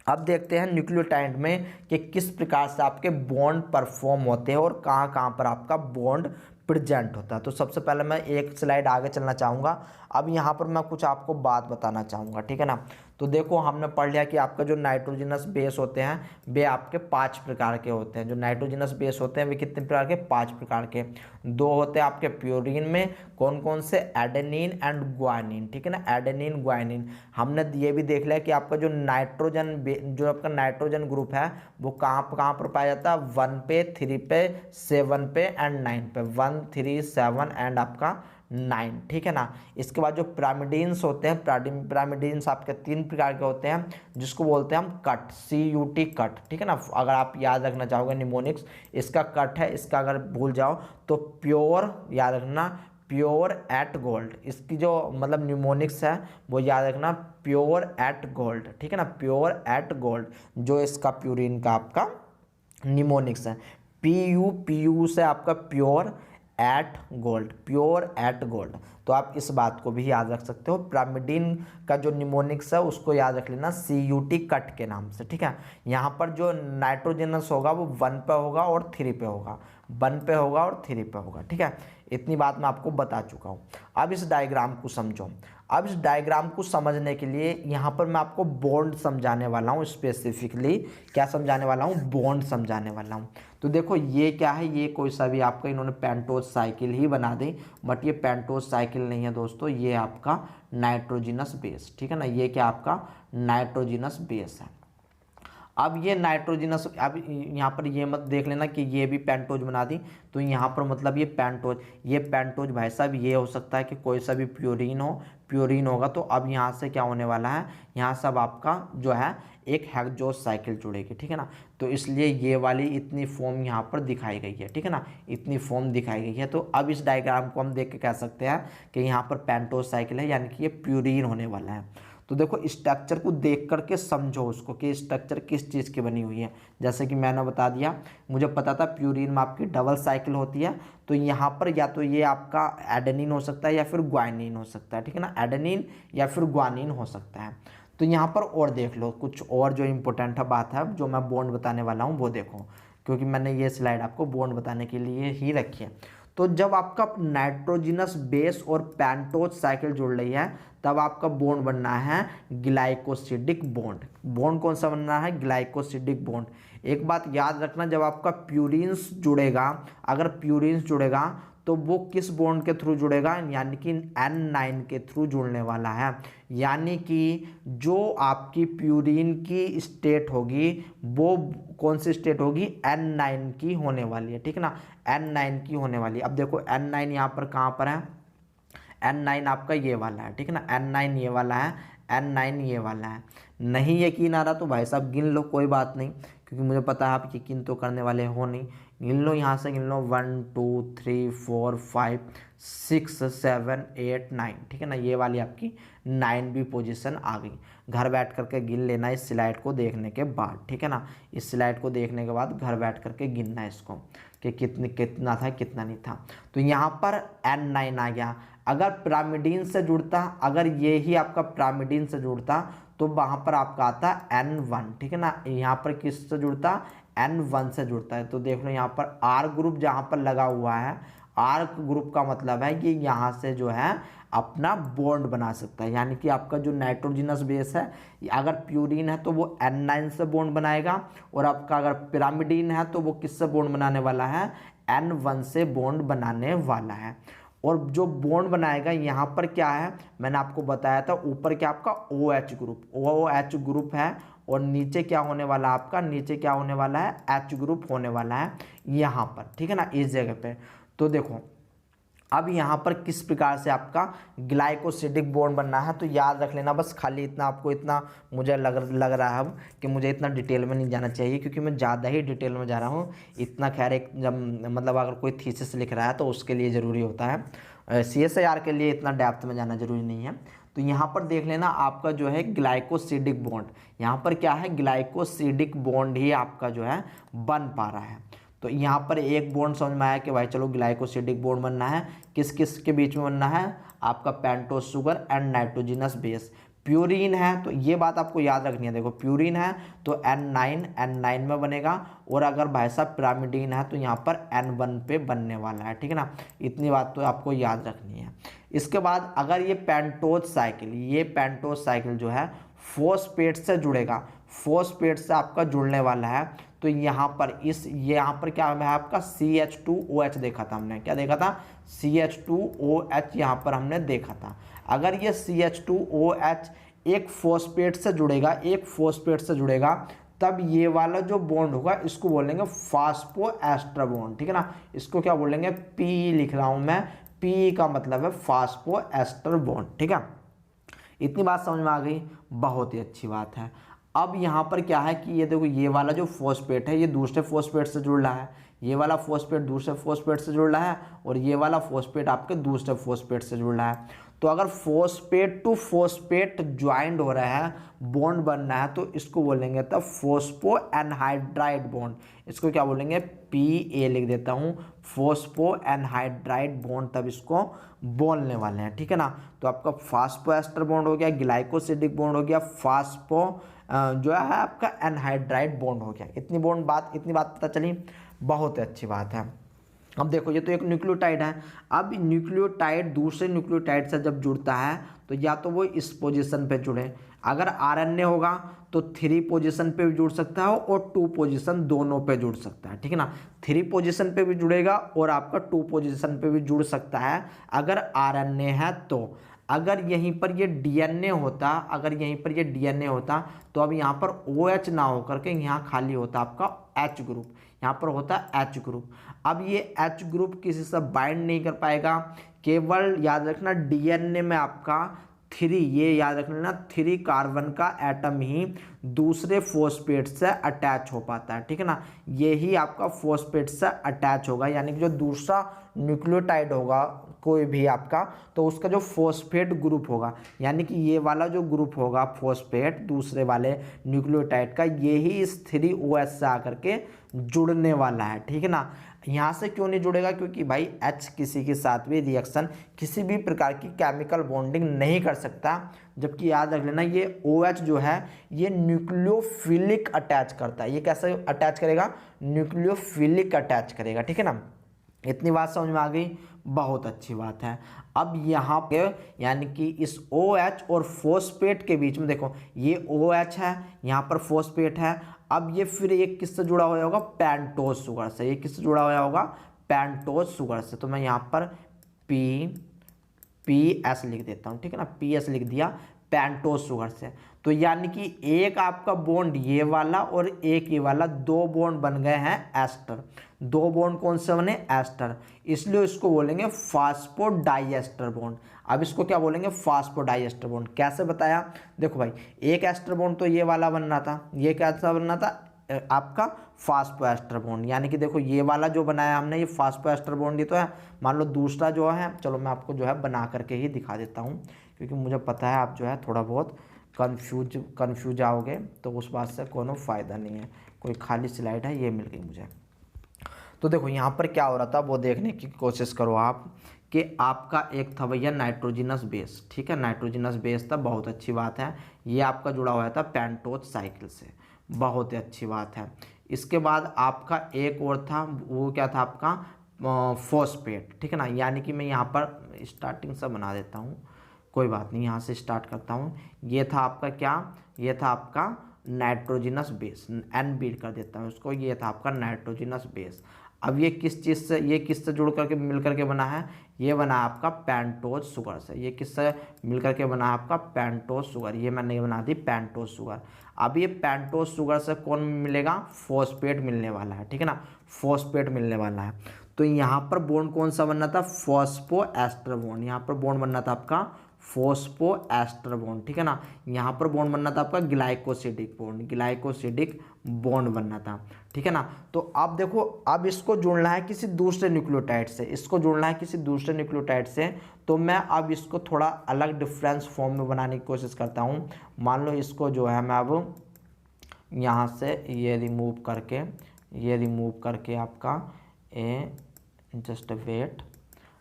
अब देखते हैं न्यूक्लियोटाइड में कि किस प्रकार से आपके बॉन्ड परफॉर्म होते हैं और कहाँ कहाँ पर आपका बॉन्ड प्रेजेंट होता है। तो सबसे पहले मैं एक स्लाइड आगे चलना चाहूँगा। अब यहाँ पर मैं कुछ आपको बात बताना चाहूँगा, ठीक है ना। तो देखो हमने पढ़ लिया कि आपका जो नाइट्रोजनस बेस होते हैं वे आपके 5 प्रकार के होते हैं। जो नाइट्रोजनस बेस होते हैं वे कितने प्रकार के? 5 प्रकार के। 2 होते हैं आपके प्योरीन में, कौन कौन से? एडेनिन एंड ग्वानिन, ठीक है ना। Adenine guanine. हमने ये भी देख लिया कि आपका जो जो आपका नाइट्रोजन ग्रुप है वो कहाँ पर पाया जाता है? 1 पे, 3 पे, 7 पे एंड 9 पे। 1, 3, 7 एंड आपका 9, ठीक है ना। इसके बाद जो पिरामिडीन्स होते हैं, पिरामिडीन्स आपके 3 प्रकार के होते हैं, जिसको बोलते हैं हम कट, CUT कट, ठीक है ना। अगर आप याद रखना चाहोगे निमोनिक्स, इसका कट है, इसका अगर भूल जाओ तो प्योर याद रखना, प्योर एट गोल्ड। इसकी जो मतलब न्यूमोनिक्स है वो याद रखना, प्योर एट गोल्ड, ठीक है ना। प्योर एट गोल्ड जो इसका प्यूरिन का आपका निमोनिक्स है। PU से आपका pure eight gold, pure eight gold. तो आप इस बात को भी याद रख सकते हो। पिरामिडीन का जो निमोनिक्स है उसको याद रख लेना CUT कट के नाम से, ठीक है। यहाँ पर जो नाइट्रोजनस होगा वो 1 पे होगा और 3 पे होगा, 1 पे होगा और 3 पे होगा, ठीक है। इतनी बात मैं आपको बता चुका हूँ। अब इस डायग्राम को समझो। अब इस डायग्राम को समझने के लिए यहाँ पर मैं आपको बॉन्ड समझाने वाला हूँ। स्पेसिफिकली क्या समझाने वाला हूँ? बॉन्ड समझाने वाला हूँ। तो देखो ये क्या है, ये कोई सा भी आपका इन्होंने पेंटोज साइकिल ही बना दी, बट ये पेंटोज साइकिल नहीं है दोस्तों, ये आपका नाइट्रोजिनस बेस, ठीक है ना। ये क्या आपका नाइट्रोजिनस बेस है। अब ये नाइट्रोजनस, अब यहाँ पर ये मत देख लेना कि ये भी पेंटोज बना दी, तो यहाँ पर मतलब ये पेंटोज भाई साहब ये हो सकता है कि कोई सा भी प्यूरिन होगा। तो अब यहाँ से क्या होने वाला है, यहाँ सब आपका जो है एक हेक्सोस साइकिल जुड़ेगी, ठीक है ना। तो इसलिए ये वाली इतनी फॉर्म यहाँ पर दिखाई गई है, ठीक है ना, इतनी फॉर्म दिखाई गई है। तो अब इस डायग्राम को हम देख के कह सकते हैं कि यहाँ पर पेंटोज साइकिल है, यानी कि ये प्यूरिन होने वाला है। तो देखो स्ट्रक्चर को देख करके समझो उसको कि स्ट्रक्चर किस चीज़ की बनी हुई है। जैसे कि मैंने बता दिया, मुझे पता था प्यूरिन में आपकी डबल साइकिल होती है, तो यहाँ पर या तो ये आपका एडेनिन हो सकता है या फिर ग्वानिन हो सकता है, ठीक है ना। एडेनिन या फिर ग्वानिन हो सकता है। तो यहाँ पर और देख लो कुछ और जो इम्पोर्टेंट है बात है, जो मैं बॉन्ड बताने वाला हूँ वो देखो, क्योंकि मैंने ये स्लाइड आपको बॉन्ड बताने के लिए ही रखी है। तो जब आपका नाइट्रोजिनस बेस और पेंटोज साइकिल जुड़ रही है तब आपका बॉन्ड बनना है ग्लाइकोसिडिक बॉन्ड। बॉन्ड कौन सा बनना है? Glycosidic bond. एक बात याद रखना, जब आपका प्यूरिन्स जुड़ेगा, अगर प्यूरिन्स जुड़ेगा तो वो किस बॉन्ड के थ्रू जुड़ेगा? यानी कि N9 के थ्रू जुड़ने वाला है। यानी कि जो आपकी प्यूरिन की स्टेट होगी वो कौन सी स्टेट होगी? N9 की होने वाली है, ठीक है ना, N9 की होने वाली है। अब देखो N9 यहाँ पर कहाँ पर है? N9 आपका ये वाला है, ठीक है ना, N9 ये वाला है, N9 ये वाला है। नहीं यकीन आ रहा तो भाई साहब गिन लो, कोई बात नहीं, क्योंकि मुझे पता है आप यकीन तो करने वाले हो नहीं। गिन लो, यहाँ से गिन लो, 1 2 3 4 5 6 7 8 9, ठीक है ना। ये वाली आपकी 9वीं पोजीशन आ गई। घर बैठ करके गिन लेना इस स्लाइड को देखने के बाद, ठीक है ना। इस स्लाइड को देखने के बाद घर बैठ करके गिनना इसको कि कितना था कितना नहीं था। तो यहाँ पर N9 आ गया। अगर पिरामिडीन से जुड़ता, अगर ये ही आपका पिरामिडीन से जुड़ता तो वहाँ पर आपका आता N1, ठीक है ना। यहाँ पर किस से जुड़ता? N1 से जुड़ता है। तो देख लो यहाँ पर R ग्रुप जहाँ पर लगा हुआ है, R ग्रुप का मतलब है कि यहाँ से जो है अपना बॉन्ड बना सकता है। यानी कि आपका जो नाइट्रोजिनस बेस है, अगर प्यूरिन है तो वो N9 से बॉन्ड बनाएगा, और आपका अगर पिरामिडीन है तो वो किससे बॉन्ड बनाने वाला है? N1 से बॉन्ड बनाने वाला है। और जो बॉन्ड बनाएगा यहाँ पर क्या है, मैंने आपको बताया था, ऊपर क्या आपका OH ग्रुप, OH ग्रुप है, और नीचे क्या होने वाला है आपका? नीचे क्या होने वाला है? H ग्रुप होने वाला है यहाँ पर, ठीक है ना, इस जगह पे। तो देखो अब यहाँ पर किस प्रकार से आपका ग्लाइकोसिडिक बॉन्ड बनना है, तो याद रख लेना बस, खाली इतना आपको, इतना मुझे लग रहा है अब कि मुझे इतना डिटेल में नहीं जाना चाहिए, क्योंकि मैं ज़्यादा ही डिटेल में जा रहा हूँ इतना। खैर एक जब मतलब अगर कोई थीसिस लिख रहा है तो उसके लिए ज़रूरी होता है, CSIR के लिए इतना डेप्थ में जाना जरूरी नहीं है। तो यहाँ पर देख लेना आपका जो है ग्लाइकोसिडिक बॉन्ड, यहाँ पर क्या है, ग्लाइकोसिडिक बॉन्ड ही आपका जो है बन पा रहा है। तो यहाँ पर एक बॉन्ड समझ में आया कि भाई चलो ग्लाइकोसिडिक बॉन्ड बनना है, किस किस के बीच में बनना है, आपका pentose sugar and nitrogenous base. Purine है तो ये बात आपको याद रखनी है, देखो प्यूरिन है तो N9 में बनेगा, और अगर भाई साहब पिरामिडीन है तो यहाँ पर N1 पे बनने वाला है, ठीक है ना। इतनी बात तो आपको याद रखनी है। इसके बाद अगर ये पेंटोस साइकिल जो है फॉस्फेट से जुड़ेगा, फॉस्फेट से आपका जुड़ने वाला है, तो यहाँ पर क्या है आपका CH2OH देखा था हमने, क्या देखा था, CH2OH यहाँ पर हमने देखा था। अगर ये CH2OH एक फॉस्फेट से जुड़ेगा, तब ये वाला जो बॉन्ड होगा इसको बोलेंगे फास्फोएस्टर बॉन्ड, ठीक है ना। इसको क्या बोलेंगे, P लिख रहा हूं मैं, P का मतलब है फास्फोएस्टर बॉन्ड, ठीक है। इतनी बात समझ में आ गई, बहुत ही अच्छी बात है। अब यहाँ पर क्या है कि ये देखो, ये वाला जो फॉस्फेट है ये दूसरे फॉस्फेट से जुड़ रहा है, ये वाला फॉस्फेट दूसरे फॉस्फेट से जुड़ रहा है, और ये वाला फॉस्फेट आपके दूसरे फॉस्फेट से जुड़ रहा है। तो अगर फॉस्फेट टू फॉस्फेट ज्वाइंट हो रहा है, बॉन्ड बनना है, तो इसको बोलेंगे तब फॉस्फो एनहाइड्राइड बॉन्ड। इसको क्या बोलेंगे, PA लिख देता हूँ, फॉस्फो एनहाइड्राइड बॉन्ड, तब इसको बोलने वाले हैं, ठीक है ना। तो आपका फास्फोएस्टर बॉन्ड हो गया, ग्लाइकोसिडिक बॉन्ड हो गया, फास्फो जो है आपका एनहाइड्राइड बॉन्ड हो गया। इतनी बात पता चली, बहुत अच्छी बात है। अब देखो ये तो एक न्यूक्लियोटाइड है, अब न्यूक्लियोटाइड दूसरे न्यूक्लियोटाइड से जब जुड़ता है तो या तो वो इस पोजीशन पे जुड़े, अगर RNA होगा तो 3 पोजीशन पे भी जुड़ सकता है और 2 पोजीशन दोनों पे जुड़ सकता है, ठीक है ना। 3 पोजीशन पे भी जुड़ेगा और आपका 2 पोजीशन पे भी जुड़ सकता है अगर RNA है तो। अगर यहीं पर ये DNA होता, तो अब यहाँ पर OH ना होकर के यहाँ खाली होता आपका H ग्रुप, यहाँ पर होता H ग्रुप। अब ये H ग्रुप किसी से बाइंड नहीं कर पाएगा, केवल याद रखना DNA में आपका 3, ये याद रखना 3 कार्बन का एटम ही दूसरे फॉस्फेट से अटैच हो पाता है, ठीक है ना। ये ही आपका फॉस्फेट से अटैच होगा, यानी कि जो दूसरा न्यूक्लियोटाइड होगा कोई भी आपका, तो उसका जो फॉस्फेट ग्रुप होगा, यानी कि ये वाला जो ग्रुप होगा फॉस्फेट दूसरे वाले न्यूक्लियोटाइड का, ये ही इस 3OH से आकर के जुड़ने वाला है, ठीक है ना। यहाँ से क्यों नहीं जुड़ेगा, क्योंकि भाई H किसी के साथ भी रिएक्शन किसी भी प्रकार की केमिकल बॉन्डिंग नहीं कर सकता, जबकि याद रख लेना ये OH जो है ये न्यूक्लियोफिलिक अटैच करता है। ये कैसे अटैच करेगा, न्यूक्लियोफिलिक अटैच करेगा, ठीक है ना। इतनी बात समझ में आ गई, बहुत अच्छी बात है। अब यहाँ पे यानी कि इस OH और फॉस्फेट के बीच में देखो, ये OH है, यहाँ पर फॉस्फेट है, अब ये फिर एक किससे जुड़ा हुआ होगा, पेंटोस शुगर से। ये किससे जुड़ा हुआ होगा, पेंटोस शुगर से। तो मैं यहाँ पर PS लिख देता हूँ, ठीक है ना, PS लिख दिया, पेंटोस शुगर से। तो यानी कि एक आपका बॉन्ड ये वाला और एक ये वाला, 2 बॉन्ड बन गए हैं एस्टर। 2 बॉन्ड कौन से बने, एस्टर, इसलिए इसको बोलेंगे फास्फोडाइएस्टर बॉन्ड। अब इसको क्या बोलेंगे, फास्फोडाइएस्टर बॉन्ड। कैसे बताया, देखो भाई एक एस्टर बॉन्ड तो ये वाला बनना था, ये कैसा बनना था आपका फास्फोएस्टर बॉन्ड, यानी कि देखो ये वाला जो बनाया हमने ये फास्फोएस्टर बॉन्ड ही तो है। मान लो दूसरा जो है, चलो मैं आपको जो है बना करके ही दिखा देता हूँ, क्योंकि मुझे पता है आप जो है थोड़ा बहुत कन्फ्यूज आओगे, तो उस बात से कोनो फ़ायदा नहीं है। कोई खाली स्लाइड है, ये मिल गई मुझे। तो देखो यहाँ पर क्या हो रहा था वो देखने की कोशिश करो आप, कि आपका एक था भैया नाइट्रोजिनस बेस, ठीक है, नाइट्रोजिनस बेस था, बहुत अच्छी बात है। ये आपका जुड़ा हुआ था पेंटोस साइकिल से, बहुत ही अच्छी बात है। इसके बाद आपका एक और था, वो क्या था आपका फॉस्फेट, ठीक है ना। यानी कि मैं यहाँ पर स्टार्टिंग से बना देता हूँ, कोई बात नहीं, यहाँ से स्टार्ट करता हूँ। ये था आपका क्या, ये था आपका नाइट्रोजिनस बेस, N बीट कर देता हूँ उसको, ये था आपका नाइट्रोजिनस बेस। अब ये किस चीज़ से, ये किससे जुड़ करके मिल करके बना है, ये बना है आपका पेंटोज शुगर से। ये किससे मिल करके बना है आपका, पेंटोज शुगर। ये मैंने बना दी पेंटोज शुगर। अब ये पेंटोज शुगर से कौन मिलेगा, फॉस्फेट मिलने वाला है, ठीक है ना, फॉस्फेट मिलने वाला है। तो यहाँ पर बॉन्ड कौन सा बनना था, फॉस्फोएस्टर बॉन्ड। यहाँ पर बॉन्ड बनना था आपका फॉस्फोएस्टर बॉन्ड, ठीक है ना। यहाँ पर बॉन्ड बनना था आपका ग्लाइकोसिडिक बॉन्ड, ग्लाइकोसिडिक बॉन्ड बनना था, ठीक है ना। तो अब देखो, अब इसको जोड़ना है किसी दूसरे न्यूक्लियोटाइड से, इसको जोड़ना है किसी दूसरे न्यूक्लियोटाइड से। तो मैं अब इसको थोड़ा अलग डिफरेंस फॉर्म में बनाने की कोशिश करता हूँ। मान लो इसको जो है मैं अब यहाँ से ये रिमूव करके आपका जस्ट वेट,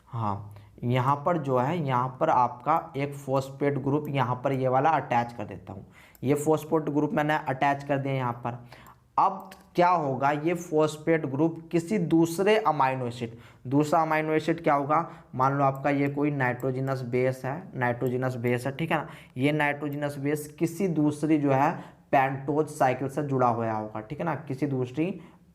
हाँ, यहाँ पर जो है, यहाँ पर आपका एक फॉस्फेट ग्रुप यहाँ पर ये वाला अटैच कर देता हूँ। ये फॉस्फेट ग्रुप मैंने अटैच कर दिया यहाँ पर। अब क्या होगा, ये फॉस्फेट ग्रुप किसी दूसरे अमाइनो एसिड, दूसरा अमाइनो एसिड क्या होगा, मान लो आपका ये कोई नाइट्रोजिनस बेस है, ठीक है ना। ये नाइट्रोजिनस बेस किसी दूसरी जो है पेंटोज साइकिल से जुड़ा हुआ होगा, ठीक है ना, किसी दूसरी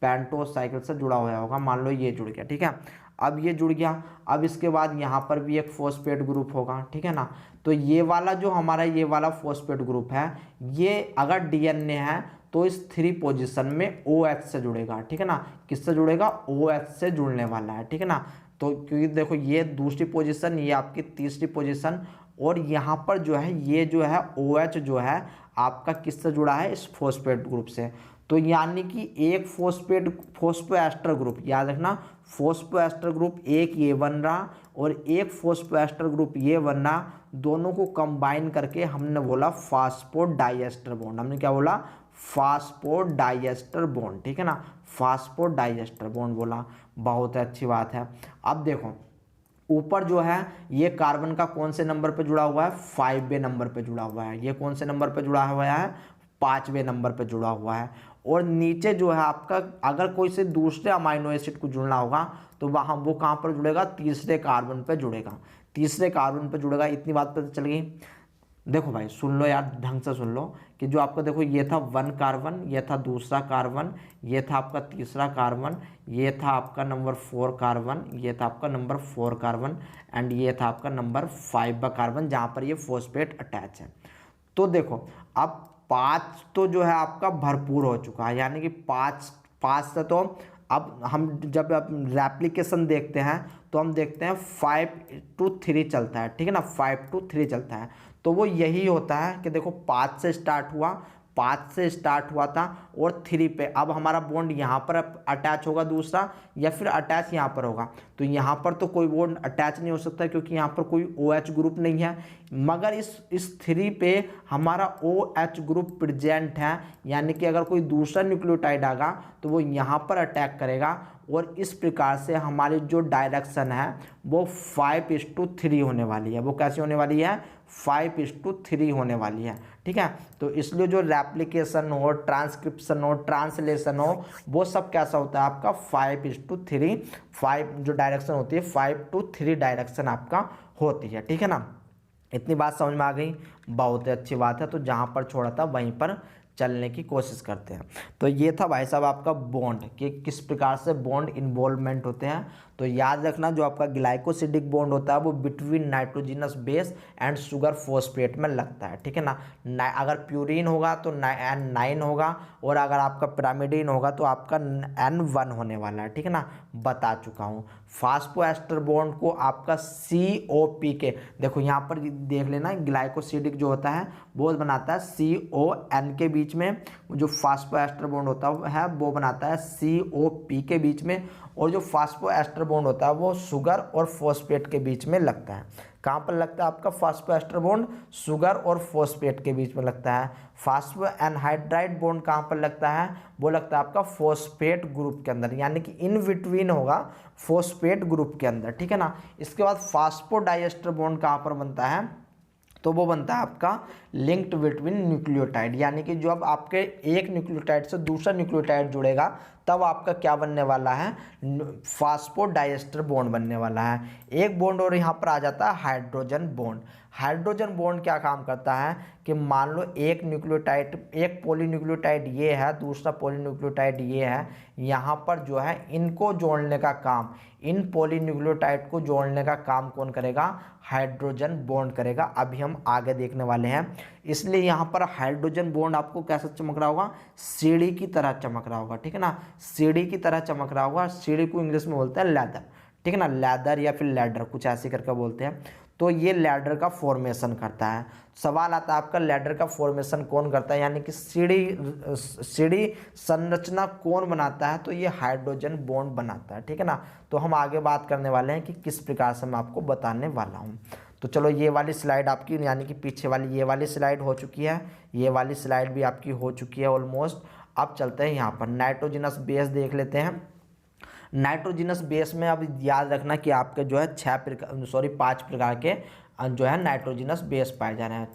पेंटोज साइकिल से जुड़ा हुआ होगा। मान लो ये जुड़ गया, ठीक है। अब ये जुड़ गया, अब इसके बाद यहाँ पर भी एक फॉस्फेट ग्रुप होगा, ठीक है ना। तो ये वाला जो हमारा ये वाला फॉस्फेट ग्रुप है, ये अगर डीएनए है तो इस 3 पोजीशन में OH से जुड़ेगा, ठीक है ना। किससे जुड़ेगा, OH से जुड़ने वाला है, ठीक है ना। तो क्योंकि देखो ये दूसरी पोजीशन, ये आपकी तीसरी पोजीशन, और यहाँ पर जो है ये जो है OH जो है आपका किससे जुड़ा है, इस फॉस्फेट ग्रुप से। तो यानी कि एक फॉस्फोएस्टर ग्रुप, याद रखना, फॉस्फोएस्टर ग्रुप एक ये बन रहा और एक फॉस्फोएस्टर ग्रुप ये बन रहा, दोनों को कंबाइन करके हमने बोला फास्फोडाइएस्टर बॉन्ड। हमने क्या बोला, फास्फोडाइएस्टर बॉन्ड, ठीक है ना, फास्फोडाइएस्टर बॉन्ड बोला। बहुत अच्छी बात है। अब देखो ऊपर जो है ये कार्बन का कौन से नंबर पे जुड़ा हुआ है, 5वें नंबर पे जुड़ा हुआ है। ये कौन से नंबर पे जुड़ा हुआ है, 5वें नंबर पे जुड़ा हुआ है। और नीचे जो है आपका, अगर कोई से दूसरे अमाइनो एसिड को जुड़ना होगा तो वहाँ वो कहाँ पर जुड़ेगा, तीसरे कार्बन पे जुड़ेगा, तीसरे कार्बन पे जुड़ेगा। इतनी बात पता चल गई। देखो भाई सुन लो यार, ढंग से सुन लो कि जो आपका देखो ये था 1 कार्बन, ये था दूसरा कार्बन, ये था आपका तीसरा कार्बन, ये था आपका नंबर 4 कार्बन, ये था आपका नंबर 4 कार्बन, एंड ये था आपका नंबर 5 कार्बन जहाँ पर ये फॉस्फेट अटैच है। तो देखो अब 5 तो जो है आपका भरपूर हो चुका है, यानी कि 5 से तो अब हम जब रेप्लिकेशन देखते हैं तो हम देखते हैं 5 to 3 चलता है, ठीक है ना, 5 to 3 चलता है। तो वो यही होता है कि देखो 5 से स्टार्ट हुआ था और 3 पे अब हमारा बॉन्ड यहाँ पर अटैच होगा दूसरा, या फिर अटैच यहाँ पर होगा। तो यहाँ पर तो कोई बॉन्ड अटैच नहीं हो सकता क्योंकि यहाँ पर कोई OH ग्रुप नहीं है, मगर इस 3 पे हमारा OH ग्रुप प्रेजेंट है। यानी कि अगर कोई दूसरा न्यूक्लियोटाइड आएगा तो वो यहाँ पर अटैक करेगा, और इस प्रकार से हमारी जो डायरेक्शन है वो 5:3 होने वाली है। वो कैसी होने वाली है, 5:3 होने वाली है, ठीक है। तो इसलिए जो रेप्लिकेशन हो, ट्रांसक्रिप्शन हो, ट्रांसलेशन हो, वो सब कैसा होता है आपका 5:3, 5 जो डायरेक्शन होती है 5:3 डायरेक्शन आपका होती है, ठीक है ना। इतनी बात समझ में आ गई, बहुत अच्छी बात है। तो जहाँ पर छोड़ा था वहीं पर चलने की कोशिश करते हैं। तो ये था भाई साहब आपका बॉन्ड, कि किस प्रकार से बॉन्ड इन्वॉल्वमेंट होते हैं। तो याद रखना जो आपका ग्लाइकोसिडिक बॉन्ड होता है वो between nitrogenous base and sugar phosphate में लगता है, ठीक है ना। अगर प्यूरिन होगा तो N9 होगा, और अगर आपका पिरामिडिन होगा तो आपका N1 होने वाला है, ठीक है ना, बता चुका हूँ। फास्फोएस्टर बॉन्ड को आपका COP के, देखो यहाँ पर देख लेना, ग्लाइकोसिडिक जो होता है वो बनाता है CON के बीच में, जो फास्फोएस्टर बॉन्ड होता है वो बनाता है COP के बीच में, और जो फास्फोएस्टर बॉन्ड होता है वो शुगर और फॉस्फेट के बीच में लगता है। कहाँ पर लगता है आपका फास्फोएस्टर बॉन्ड, शुगर और फॉस्फेट के बीच में लगता है। फास्फो एनहाइड्राइड बॉन्ड कहाँ पर लगता है, वो लगता है आपका फॉस्फेट ग्रुप के अंदर, यानी कि इन बिटवीन होगा फॉस्फेट ग्रुप के अंदर, ठीक है ना। इसके बाद फास्फोडाइएस्टर बॉन्ड कहाँ पर बनता है, तो वो बनता है आपका लिंक्ड बिटवीन न्यूक्लियोटाइड, यानी कि जब आपके एक न्यूक्लियोटाइड से दूसरा न्यूक्लियोटाइड जुड़ेगा तब आपका क्या बनने वाला है, फास्फोडाइएस्टर बॉन्ड बनने वाला है। एक बॉन्ड और यहाँ पर आ जाता है हाइड्रोजन बॉन्ड। हाइड्रोजन बॉन्ड क्या काम करता है कि मान लो एक न्यूक्लियोटाइड, एक पॉलीन्यूक्लियोटाइड ये है, दूसरा पॉलीन्यूक्लियोटाइड ये है, यहाँ पर जो है इनको जोड़ने का काम, इन पॉलीन्यूक्लियोटाइड को जोड़ने का काम कौन करेगा, हाइड्रोजन बॉन्ड करेगा। अभी हम आगे देखने वाले हैं। इसलिए यहाँ पर हाइड्रोजन बॉन्ड आपको कैसा चमक रहा होगा, सीढ़ी की तरह चमक रहा होगा, ठीक है ना, सीढ़ी की तरह चमक रहा होगा। सीढ़ी को इंग्लिश में बोलते हैं लेदर, ठीक है ना, लेदर या फिर लैडर कुछ ऐसे करके बोलते हैं। तो ये लैडर का फॉर्मेशन करता है। सवाल आता है आपका लैडर का फॉर्मेशन कौन करता है, यानी कि सीढ़ी संरचना कौन बनाता है, तो ये हाइड्रोजन बॉन्ड बनाता है, ठीक है ना। तो हम आगे बात करने वाले हैं कि किस प्रकार से मैं आपको बताने वाला हूँ। तो चलो ये वाली स्लाइड आपकी, यानी कि पीछे वाली ये वाली स्लाइड हो चुकी है, ये वाली स्लाइड भी आपकी हो चुकी है ऑलमोस्ट। अब चलते हैं यहाँ पर नाइट्रोजनस बेस देख लेते हैं। नाइट्रोजनस बेस में अब याद रखना कि आपके जो है 5 प्रकार के जो है नाइट्रोजनस बेस पाए जा रहे हैं।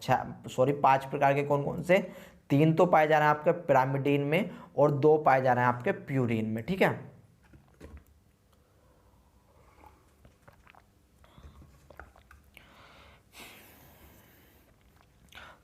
5 प्रकार के कौन कौन से, 3 तो पाए जा रहे हैं आपके पिरामिडीन में और 2 पाए जा रहे हैं आपके प्यूरीन में, ठीक है।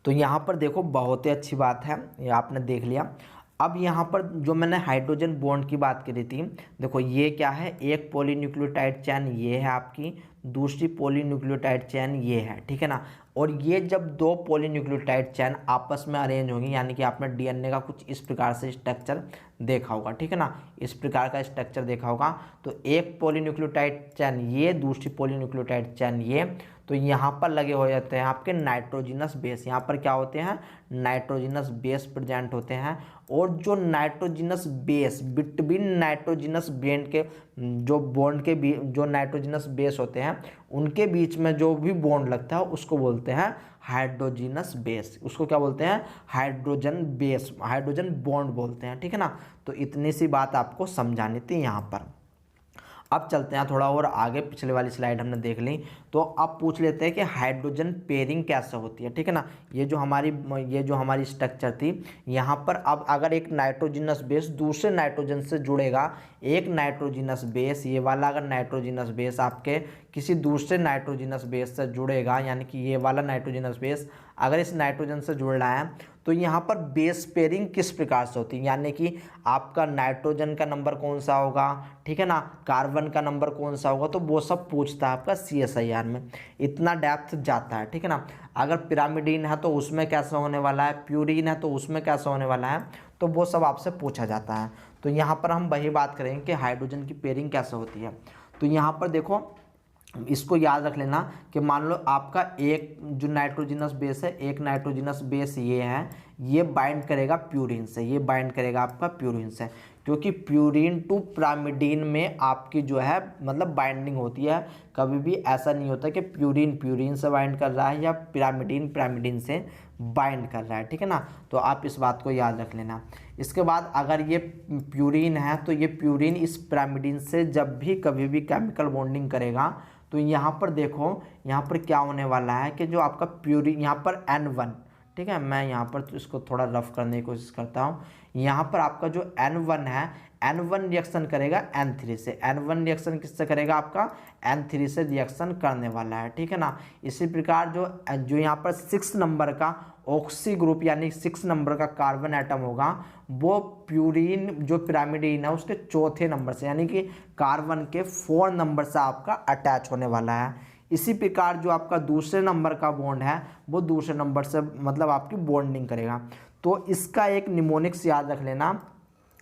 तो यहाँ पर देखो बहुत ही अच्छी बात है, ये आपने देख लिया। अब यहाँ पर जो मैंने हाइड्रोजन बॉन्ड की बात करी थी, देखो ये क्या है, एक पॉलीन्यूक्लियोटाइड चेन ये है आपकी, दूसरी पॉलीन्यूक्लियोटाइड चेन ये है, ठीक है ना। और ये जब 2 पॉलीन्यूक्लियोटाइड चेन आपस में अरेंज होंगी, यानी कि आपने डीएनए का कुछ इस प्रकार से स्ट्रक्चर देखा होगा, ठीक है ना, इस प्रकार का स्ट्रक्चर देखा होगा। तो एक पॉलीन्यूक्लियोटाइड चेन ये, दूसरी पॉलीन्यूक्लियोटाइड चेन ये, तो यहाँ पर लगे हो जाते हैं आपके नाइट्रोजनस बेस। यहाँ पर क्या होते हैं, नाइट्रोजनस बेस प्रेजेंट होते हैं। और जो nitrogenous base between nitrogenous bond के जो नाइट्रोजनस बेस होते हैं उनके बीच में जो भी बॉन्ड लगता है उसको बोलते हैं हाइड्रोजनस बेस। उसको क्या बोलते हैं, हाइड्रोजन बेस, हाइड्रोजन बॉन्ड बोलते हैं, ठीक है ना। तो इतनी सी बात आपको समझानी थी यहाँ पर। अब चलते हैं थोड़ा और आगे, पिछले वाली स्लाइड हमने देख ली। तो अब पूछ लेते हैं कि हाइड्रोजन पेयरिंग कैसे होती है, ठीक है ना। ये जो हमारी स्ट्रक्चर थी, यहाँ पर अब अगर एक नाइट्रोजनस बेस दूसरे नाइट्रोजन से जुड़ेगा, एक नाइट्रोजनस बेस ये वाला अगर नाइट्रोजनस बेस आपके किसी दूसरे नाइट्रोजनस बेस से जुड़ेगा, यानी कि ये वाला नाइट्रोजनस बेस अगर इस नाइट्रोजन से जुड़ रहा है, तो यहाँ पर बेस पेयरिंग किस प्रकार से होती है, यानी कि आपका नाइट्रोजन का नंबर कौन सा होगा, ठीक है ना, कार्बन का नंबर कौन सा होगा, तो वो सब पूछता है आपका CSIR में। इतना डेप्थ जाता है, ठीक है ना। अगर पिरामिडीन है तो उसमें कैसा होने वाला है, प्यूरीन है तो उसमें कैसा होने वाला है, तो वो सब आपसे पूछा जाता है। तो यहाँ पर हम वही बात करेंगे कि हाइड्रोजन की पेयरिंग कैसे होती है। तो यहाँ पर देखो इसको याद रख लेना कि मान लो आपका एक जो नाइट्रोजनस बेस है, एक नाइट्रोजनस बेस ये है, ये बाइंड करेगा प्यूरिन से, ये बाइंड करेगा आपका प्यूरिन से, क्योंकि प्यूरिन टू पिरामिडीन में आपकी जो है मतलब बाइंडिंग होती है। कभी भी ऐसा नहीं होता कि प्यूरिन से बाइंड कर रहा है या पिरामिडीन से बाइंड कर रहा है, ठीक है ना। तो आप इस बात को याद रख लेना। इसके बाद अगर ये प्यूरिन है तो ये प्यूरिन इस पिरामिडीन से जब भी कभी भी केमिकल बॉन्डिंग करेगा, तो यहाँ पर देखो यहाँ पर क्या होने वाला है कि जो आपका प्यूरिन यहाँ पर N1, ठीक है, मैं यहाँ पर तो इसको थोड़ा रफ करने की कोशिश करता हूँ। यहाँ पर आपका जो N1 है, N1 रिएक्शन करेगा N3 से। N1 रिएक्शन किससे करेगा, आपका N3 से रिएक्शन करने वाला है, ठीक है ना। इसी प्रकार जो यहाँ पर 6 नंबर का ऑक्सी ग्रुप यानी 6 नंबर का कार्बन एटम होगा, वो प्यूरिन जो पिरामिडीन है उसके चौथे नंबर से यानी कि कार्बन के 4 नंबर से आपका अटैच होने वाला है। इसी प्रकार जो आपका दूसरे नंबर का बॉन्ड है वो दूसरे नंबर से मतलब आपकी बॉन्डिंग करेगा। तो इसका एक निमोनिक्स याद रख लेना,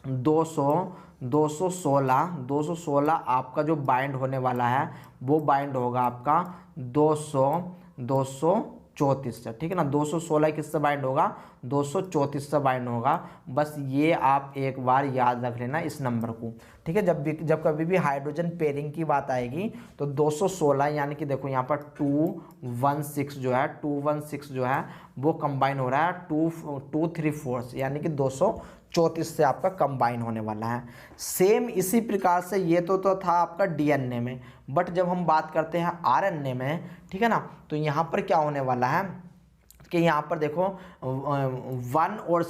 216 आपका जो बाइंड होने वाला है वो बाइंड होगा आपका 234 से, ठीक है ना। 216 किससे बाइंड होगा, 234 से बाइंड होगा। बस ये आप एक बार याद रख लेना इस नंबर को, ठीक है। जब कभी भी हाइड्रोजन पेयरिंग की बात आएगी तो 216 यानी कि देखो यहाँ पर 216 जो है वो कंबाइन हो रहा है 234 से, यानी कि 234 से आपका कंबाइन होने वाला है। सेम इसी प्रकार से ये तो था आपका डीएनए में, बट जब हम बात करते हैं आरएनए में, ठीक है ना, तो यहाँ पर क्या होने वाला है कि यहाँ पर देखो 1 और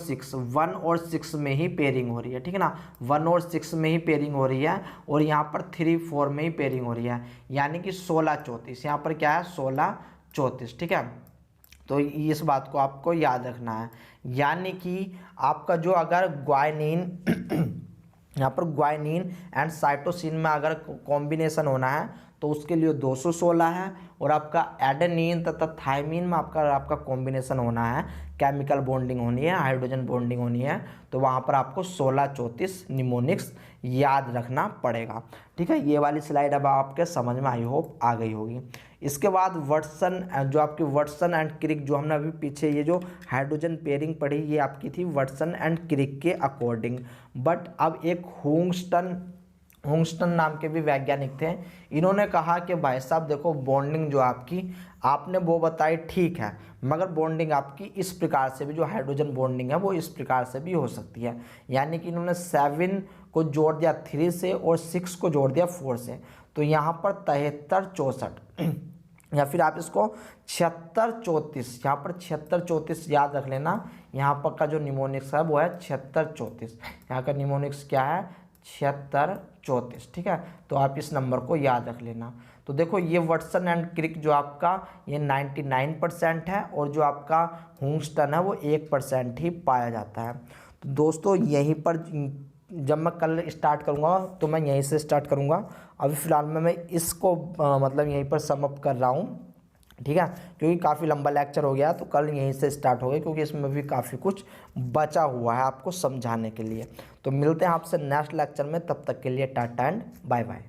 6 में ही पेयरिंग हो रही है, ठीक है ना। 1 और 6 में ही पेयरिंग हो रही है और यहाँ पर 3, 4 में ही पेयरिंग हो रही है, यानी कि 16, 34। यहाँ पर क्या है 16, 34, ठीक है। तो इस बात को आपको याद रखना है, यानी कि आपका जो अगर ग्वाइनिन यहाँ पर ग्वाइनिन एंड साइटोसिन में अगर कॉम्बिनेशन होना है तो उसके लिए 216 है। और आपका एडेनिन तथा थायमीन में आपका कॉम्बिनेशन होना है, केमिकल बॉन्डिंग होनी है, हाइड्रोजन बॉन्डिंग होनी है, तो वहाँ पर आपको 1634 निमोनिक्स याद रखना पड़ेगा। ठीक है, ये वाली स्लाइड अब आपके समझ में आई होप आ गई होगी। इसके बाद वाटसन, जो आपकी वाटसन एंड क्रिक, जो हमने अभी पीछे ये जो हाइड्रोजन पेयरिंग पढ़ी, ये आपकी थी वाटसन एंड क्रिक के अकॉर्डिंग। बट अब एक हुंगस्टन नाम के भी वैज्ञानिक थे, इन्होंने कहा कि भाई साहब देखो, बॉन्डिंग जो आपने वो बताई ठीक है, मगर बॉन्डिंग आपकी इस प्रकार से भी, जो हाइड्रोजन बॉन्डिंग है वो इस प्रकार से भी हो सकती है। यानी कि इन्होंने 7 को जोड़ दिया 3 से और 6 को जोड़ दिया 4 से, तो यहाँ पर 73 64 या फिर आप इसको 76 34, यहाँ पर 76 34 याद रख लेना। यहाँ पर का जो निमोनिक्स है वो है 76 34, यहाँ का निमोनिक्स क्या है 76 34। ठीक है, तो आप इस नंबर को याद रख लेना। तो देखो ये वाटसन एंड क्रिक जो आपका ये 99% है, और जो आपका हुंगस्टन है वो 1% ही पाया जाता है। तो दोस्तों यहीं पर जब मैं कल स्टार्ट करूँगा तो मैं यहीं से स्टार्ट करूँगा। अभी फ़िलहाल मैं इसको मतलब यहीं पर समअप कर रहा हूँ। ठीक है, क्योंकि काफ़ी लंबा लेक्चर हो गया, तो कल यहीं से स्टार्ट हो गया, क्योंकि इसमें भी काफ़ी कुछ बचा हुआ है आपको समझाने के लिए। तो मिलते हैं आपसे नेक्स्ट लेक्चर में, तब तक के लिए टाटा एंड बाय बाय।